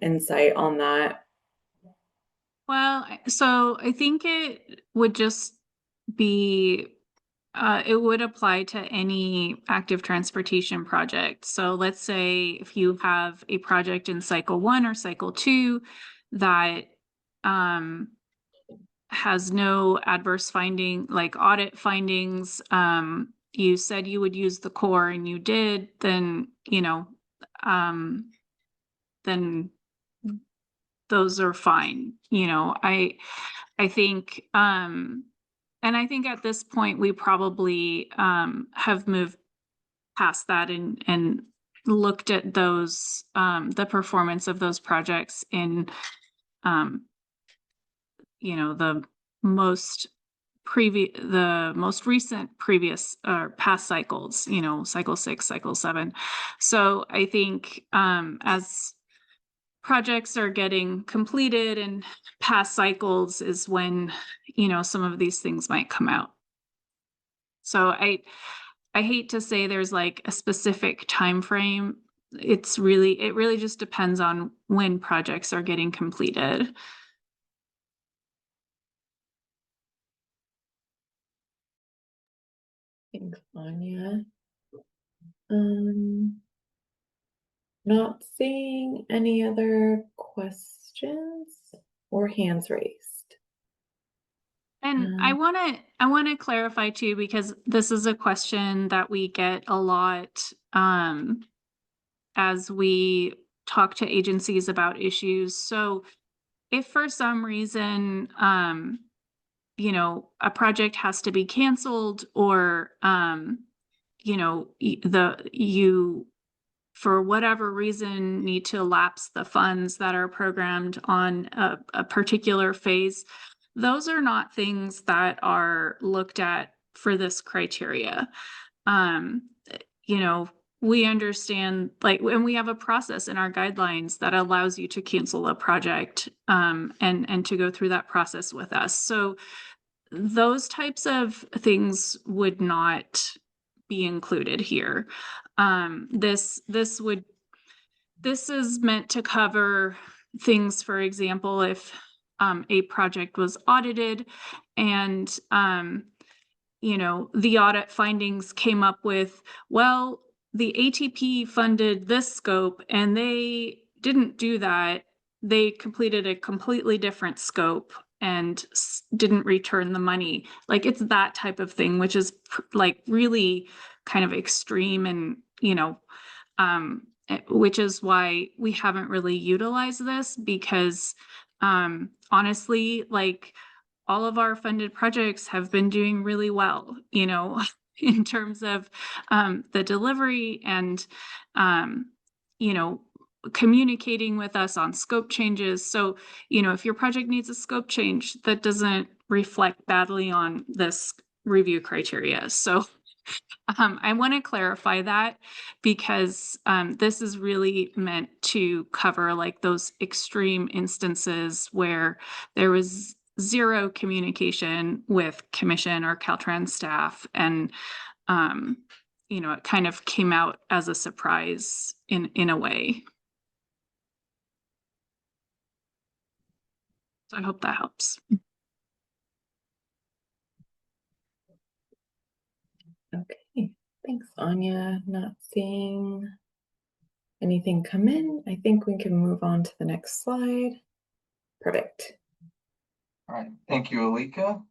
insight on that. Well, so I think it would just be, it would apply to any active transportation project. So let's say if you have a project in cycle 1 or cycle 2 that has no adverse finding, like audit findings, you said you would use the core and you did, then, then those are fine. I think, and I think at this point we probably have moved past that and looked at those, the performance of those projects in, the most recent previous or past cycles, cycle 6, cycle 7. So I think as projects are getting completed and past cycles is when, some of these things might come out. So I hate to say there's like a specific time frame. It really just depends on when projects are getting completed. Thanks, Anya. Not seeing any other questions or hands raised. And I want to clarify too, because this is a question that we get a lot as we talk to agencies about issues. So if for some reason a project has to be canceled or you for whatever reason need to lapse the funds that are programmed on a particular phase, those are not things that are looked at for this criteria. We understand, like, and we have a process in our guidelines that allows you to cancel a project and to go through that process with us. So those types of things would not be included here. This is meant to cover things, for example, if a project was audited and the audit findings came up with, well, the ATP funded this scope and they didn't do that. They completed a completely different scope and didn't return the money. Like, it's that type of thing, which is like really kind of extreme and, which is why we haven't really utilized this because honestly, like, all of our funded projects have been doing really well, in terms of the delivery and, communicating with us on scope changes. So, if your project needs a scope change, that doesn't reflect badly on this review criteria. So I want to clarify that because this is really meant to cover like those extreme instances where there was 0 communication with commission or Caltrans staff and it kind of came out as a surprise in a way. So I hope that helps. Okay, thanks, Anya. Not seeing anything come in, I think we can move on to the next slide. Perfect. All right, thank you, Alika.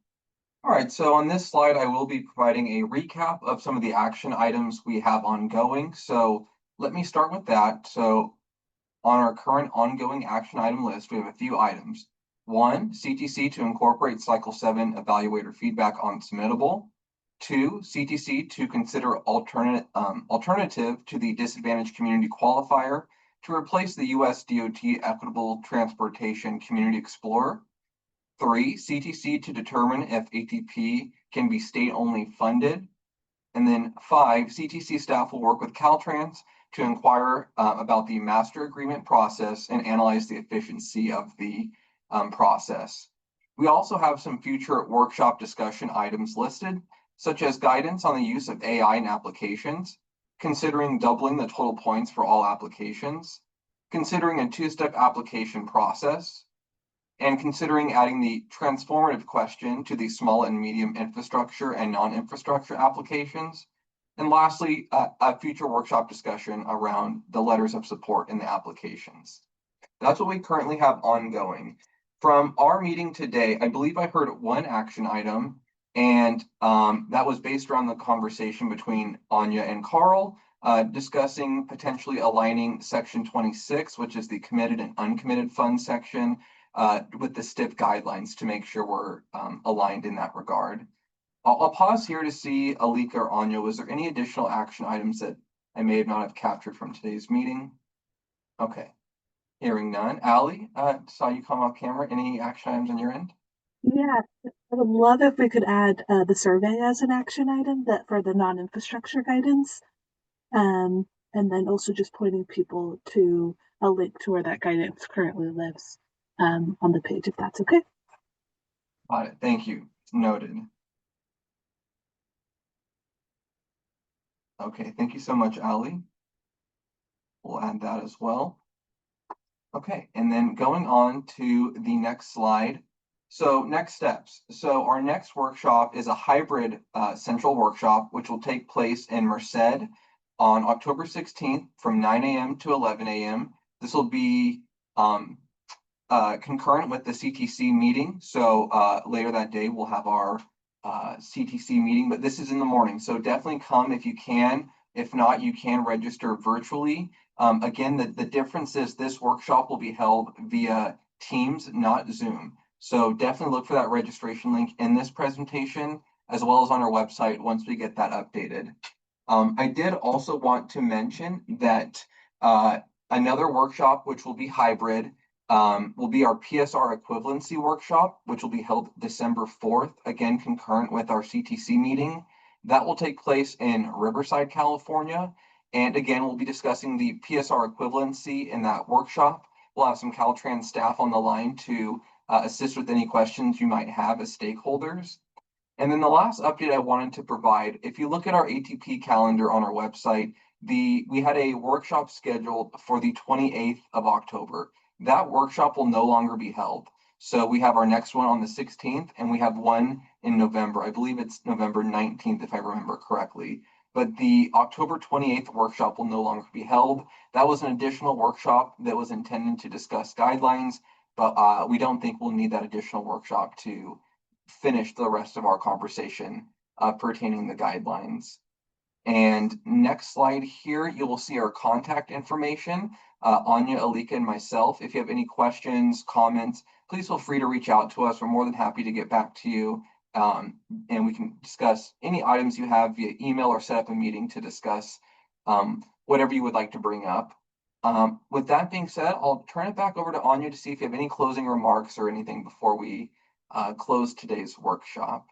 All right, so on this slide, I will be providing a recap of some of the action items we have ongoing. So let me start with that. So on our current ongoing action item list, we have a few items. 1, CTC to incorporate Cycle 7 evaluator feedback on submittable. 2, CTC to consider alternative to the disadvantaged community qualifier to replace the US DOT Equitable Transportation Community Explorer. 3, CTC to determine if ATP can be state-only funded. And then 5, CTC staff will work with Caltrans to inquire about the master agreement process and analyze the efficiency of the process. We also have some future workshop discussion items listed, such as guidance on the use of AI in applications, considering doubling the total points for all applications, considering a 2-step application process, and considering adding the transformative question to the small and medium infrastructure and non-infrastructure applications. And lastly, a future workshop discussion around the letters of support in the applications. That's what we currently have ongoing. From our meeting today, I believe I heard one action item, and that was based around the conversation between Anya and Carl, discussing potentially aligning section 26, which is the committed and uncommitted fund section, with the STIP guidelines to make sure we're aligned in that regard. I'll pause here to see, Alika or Anya, was there any additional action items that I may have not have captured from today's meeting? Okay, hearing none. Allie, saw you come off camera. Any action items on your end? Yeah, I would love if we could add the survey as an action item that for the non-infrastructure guidance. And then also just pointing people to a link to where that guidance currently lives on the page, if that's okay. Got it. Thank you. Noted. Okay, thank you so much, Allie. We'll add that as well. Okay, and then going on to the next slide. So next steps. So our next workshop is a hybrid central workshop, which will take place in Merced on October 16th from 9 a.m. to 11 a.m. This will be concurrent with the CTC meeting. So later that day, we'll have our CTC meeting, but this is in the morning. So definitely come if you can. If not, you can register virtually. Again, the difference is this workshop will be held via Teams, not Zoom. So definitely look for that registration link in this presentation, as well as on our website once we get that updated. I did also want to mention that another workshop, which will be hybrid, will be our PSR equivalency workshop, which will be held December 4th, again, concurrent with our CTC meeting. That will take place in Riverside, California. And again, we'll be discussing the PSR equivalency in that workshop. We'll have some Caltrans staff on the line to assist with any questions you might have as stakeholders. And then the last update I wanted to provide, if you look at our ATP calendar on our website, we had a workshop scheduled for the 28th of October. That workshop will no longer be held. So we have our next one on the 16th, and we have one in November. I believe it's November 19th, if I remember correctly. But the October 28th workshop will no longer be held. That was an additional workshop that was intended to discuss guidelines, but we don't think we'll need that additional workshop to finish the rest of our conversation pertaining the guidelines. And next slide here, you will see our contact information, Anya, Alika, and myself. If you have any questions, comments, please feel free to reach out to us. We're more than happy to get back to you. And we can discuss any items you have via email or set up a meeting to discuss whatever you would like to bring up. With that being said, I'll turn it back over to Anya to see if you have any closing remarks or anything before we close today's workshop.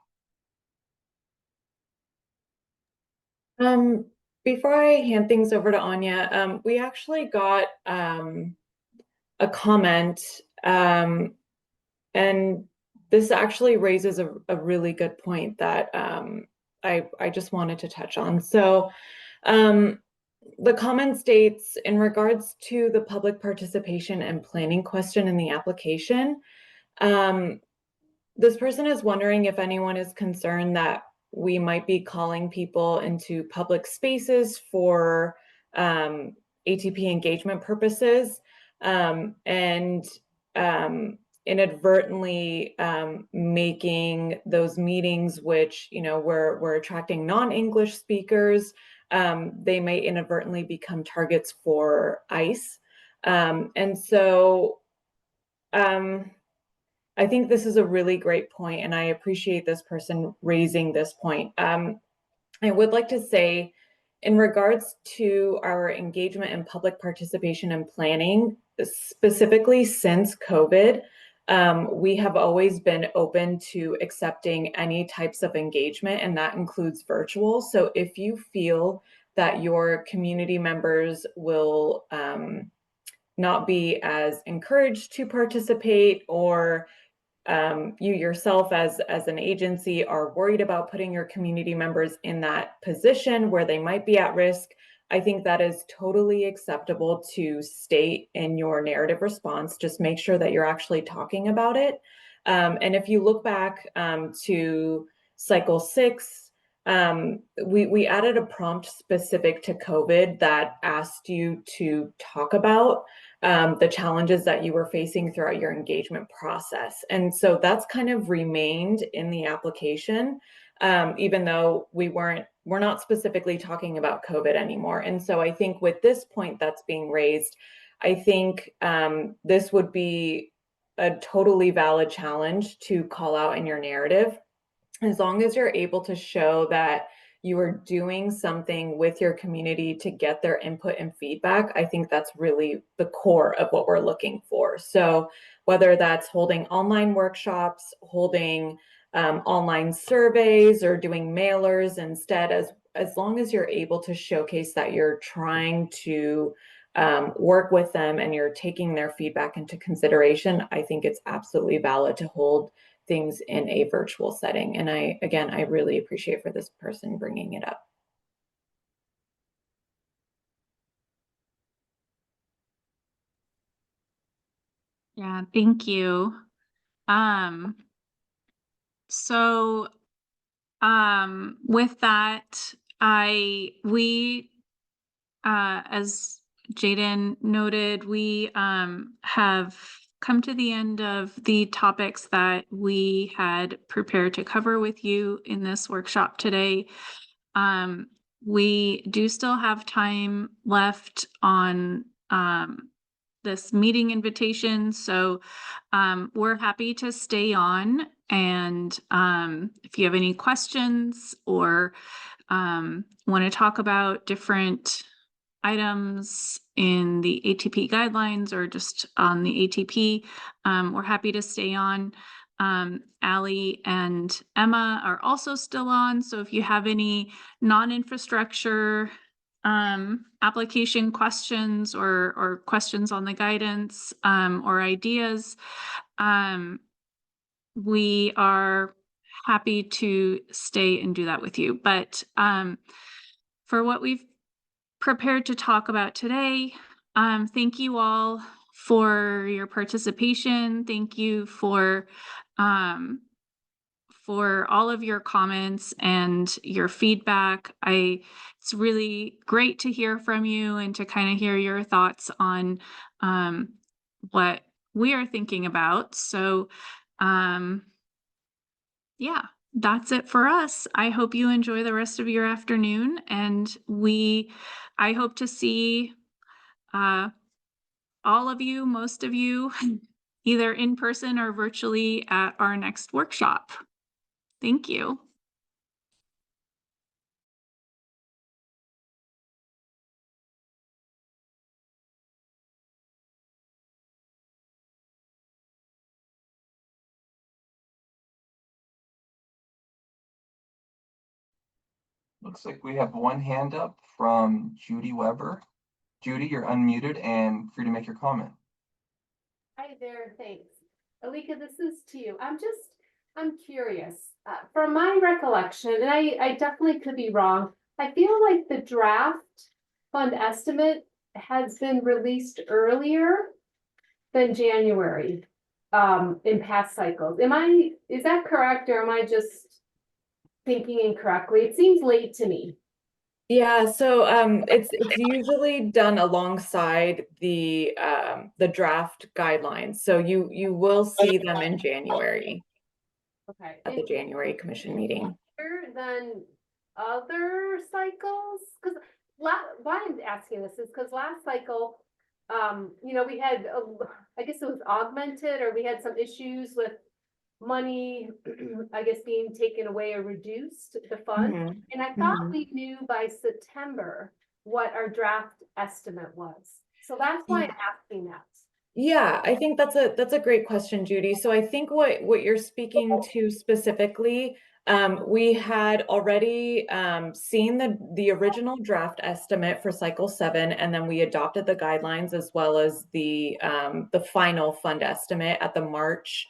Before I hand things over to Anya, we actually got a comment, and this actually raises a really good point that I just wanted to touch on. So the comment states, in regards to the public participation and planning question in the application, this person is wondering if anyone is concerned that we might be calling people into public spaces for ATP engagement purposes, and inadvertently making those meetings, which, you know, we're attracting non-English speakers, they may inadvertently become targets for ICE. And so I think this is a really great point, and I appreciate this person raising this point. I would like to say, in regards to our engagement and public participation and planning, specifically since COVID, we have always been open to accepting any types of engagement, and that includes virtual. So if you feel that your community members will not be as encouraged to participate, or you yourself as an agency are worried about putting your community members in that position where they might be at risk, I think that is totally acceptable to state in your narrative response. Just make sure that you're actually talking about it. And if you look back to cycle 6, we added a prompt specific to COVID that asked you to talk about the challenges that you were facing throughout your engagement process. And so that's kind of remained in the application, even though we're not specifically talking about COVID anymore. And so I think with this point that's being raised, I think this would be a totally valid challenge to call out in your narrative, as long as you're able to show that you are doing something with your community to get their input and feedback. I think that's really the core of what we're looking for. So whether that's holding online workshops, holding online surveys, or doing mailers instead, as long as you're able to showcase that you're trying to work with them and you're taking their feedback into consideration, I think it's absolutely valid to hold things in a virtual setting. And I really appreciate for this person bringing it up. Yeah, thank you. So with that, as Jaden noted, we have come to the end of the topics that we had prepared to cover with you in this workshop today. We do still have time left on this meeting invitation, so we're happy to stay on, and if you have any questions or want to talk about different items in the ATP guidelines or just on the ATP, we're happy to stay on. Allie and Emma are also still on, so if you have any non-infrastructure application questions or questions on the guidance or ideas, we are happy to stay and do that with you. But for what we've prepared to talk about today, thank you all for your participation. Thank you for all of your comments and your feedback. It's really great to hear from you and to kind of hear your thoughts on what we are thinking about. So yeah, that's it for us. I hope you enjoy the rest of your afternoon, and I hope to see all of you, most of you, either in person or virtually at our next workshop. Thank you. Looks like we have one hand up from Judy Weber. Judy, you're unmuted and free to make your comment. Hi there, thanks. Alika, this is to you. I'm curious. From my recollection, and I definitely could be wrong, I feel like the draft fund estimate has been released earlier than January in past cycles. Is that correct, or am I just thinking incorrectly? It seems late to me. Yeah, so it's usually done alongside the draft guidelines. So you will see them in January Okay. at the January commission meeting. Better than other cycles? Because why I'm asking this is because last cycle, you know, we had, I guess it was augmented, or we had some issues with money, I guess, being taken away or reduced, the fund. Mhm. And I thought Mhm. we knew by September what our draft estimate was. So that's why I'm asking that. Yeah, I think that's a great question, Judy. So I think what you're speaking to specifically, we had already seen the original draft estimate for cycle 7, and then we adopted the guidelines as well as the final fund estimate at the March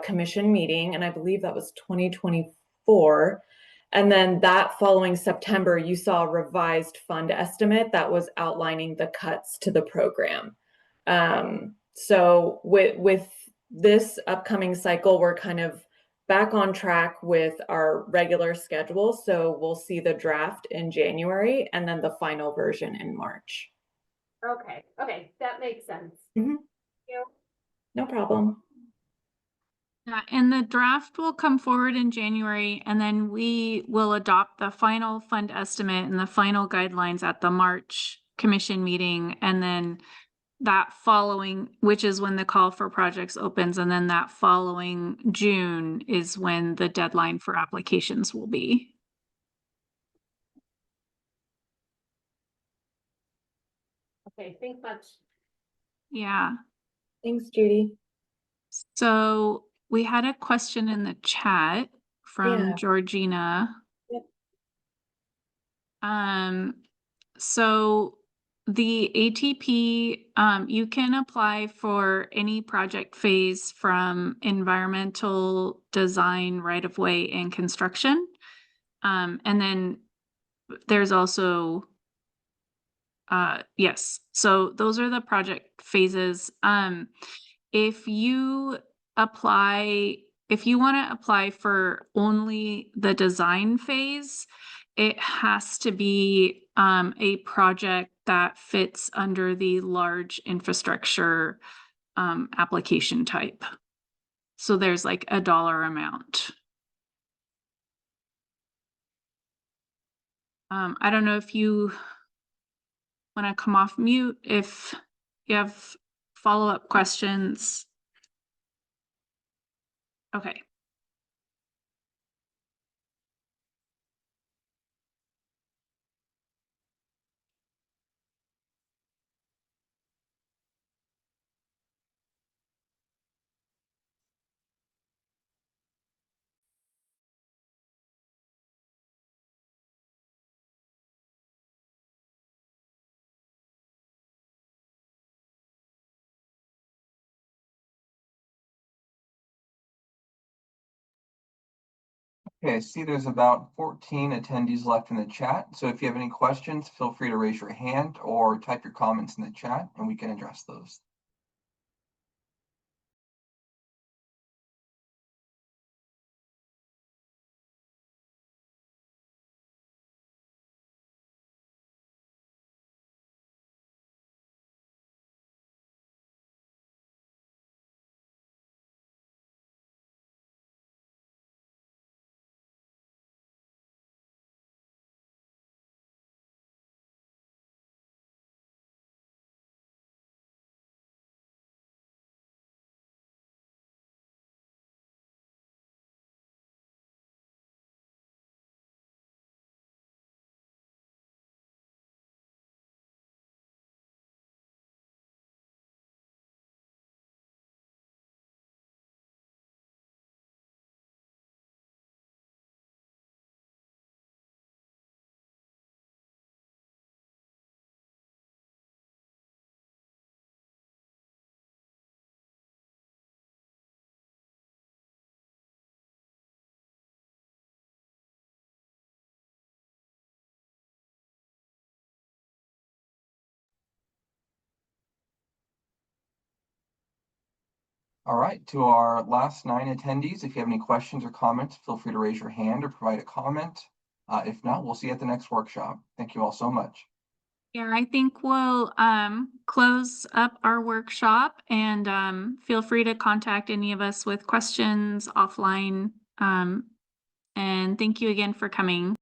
commission meeting, and I believe that was 2024. And then that following September, you saw a revised fund estimate that was outlining the cuts to the program. So with this upcoming cycle, we're kind of back on track with our regular schedule. So we'll see the draft in January and then the final version in March. Okay, okay, that makes sense. Mhm. Thank you. No problem. Yeah, and the draft will come forward in January, and then we will adopt the final fund estimate and the final guidelines at the March commission meeting. And then that following, which is when the call for projects opens, and then that following June is when the deadline for applications will be. Okay, thanks much. Yeah. Thanks, Judy. So we had a question in the chat from Yeah. Georgina. Yep. So the ATP, you can apply for any project phase from environmental design, right of way, and construction. And then there's also, yes, so those are the project phases. If you want to apply for only the design phase, it has to be a project that fits under the large infrastructure application type. So there's like a dollar amount. I don't know if you want to come off mute if you have follow-up questions. Okay. Okay, I see there's about 14 attendees left in the chat. So if you have any questions, feel free to raise your hand or type your comments in the chat and we can address those. All right, to our last 9 attendees, if you have any questions or comments, feel free to raise your hand or provide a comment. If not, we'll see you at the next workshop. Thank you all so much. Yeah, I think we'll close up our workshop and feel free to contact any of us with questions offline. And thank you again for coming.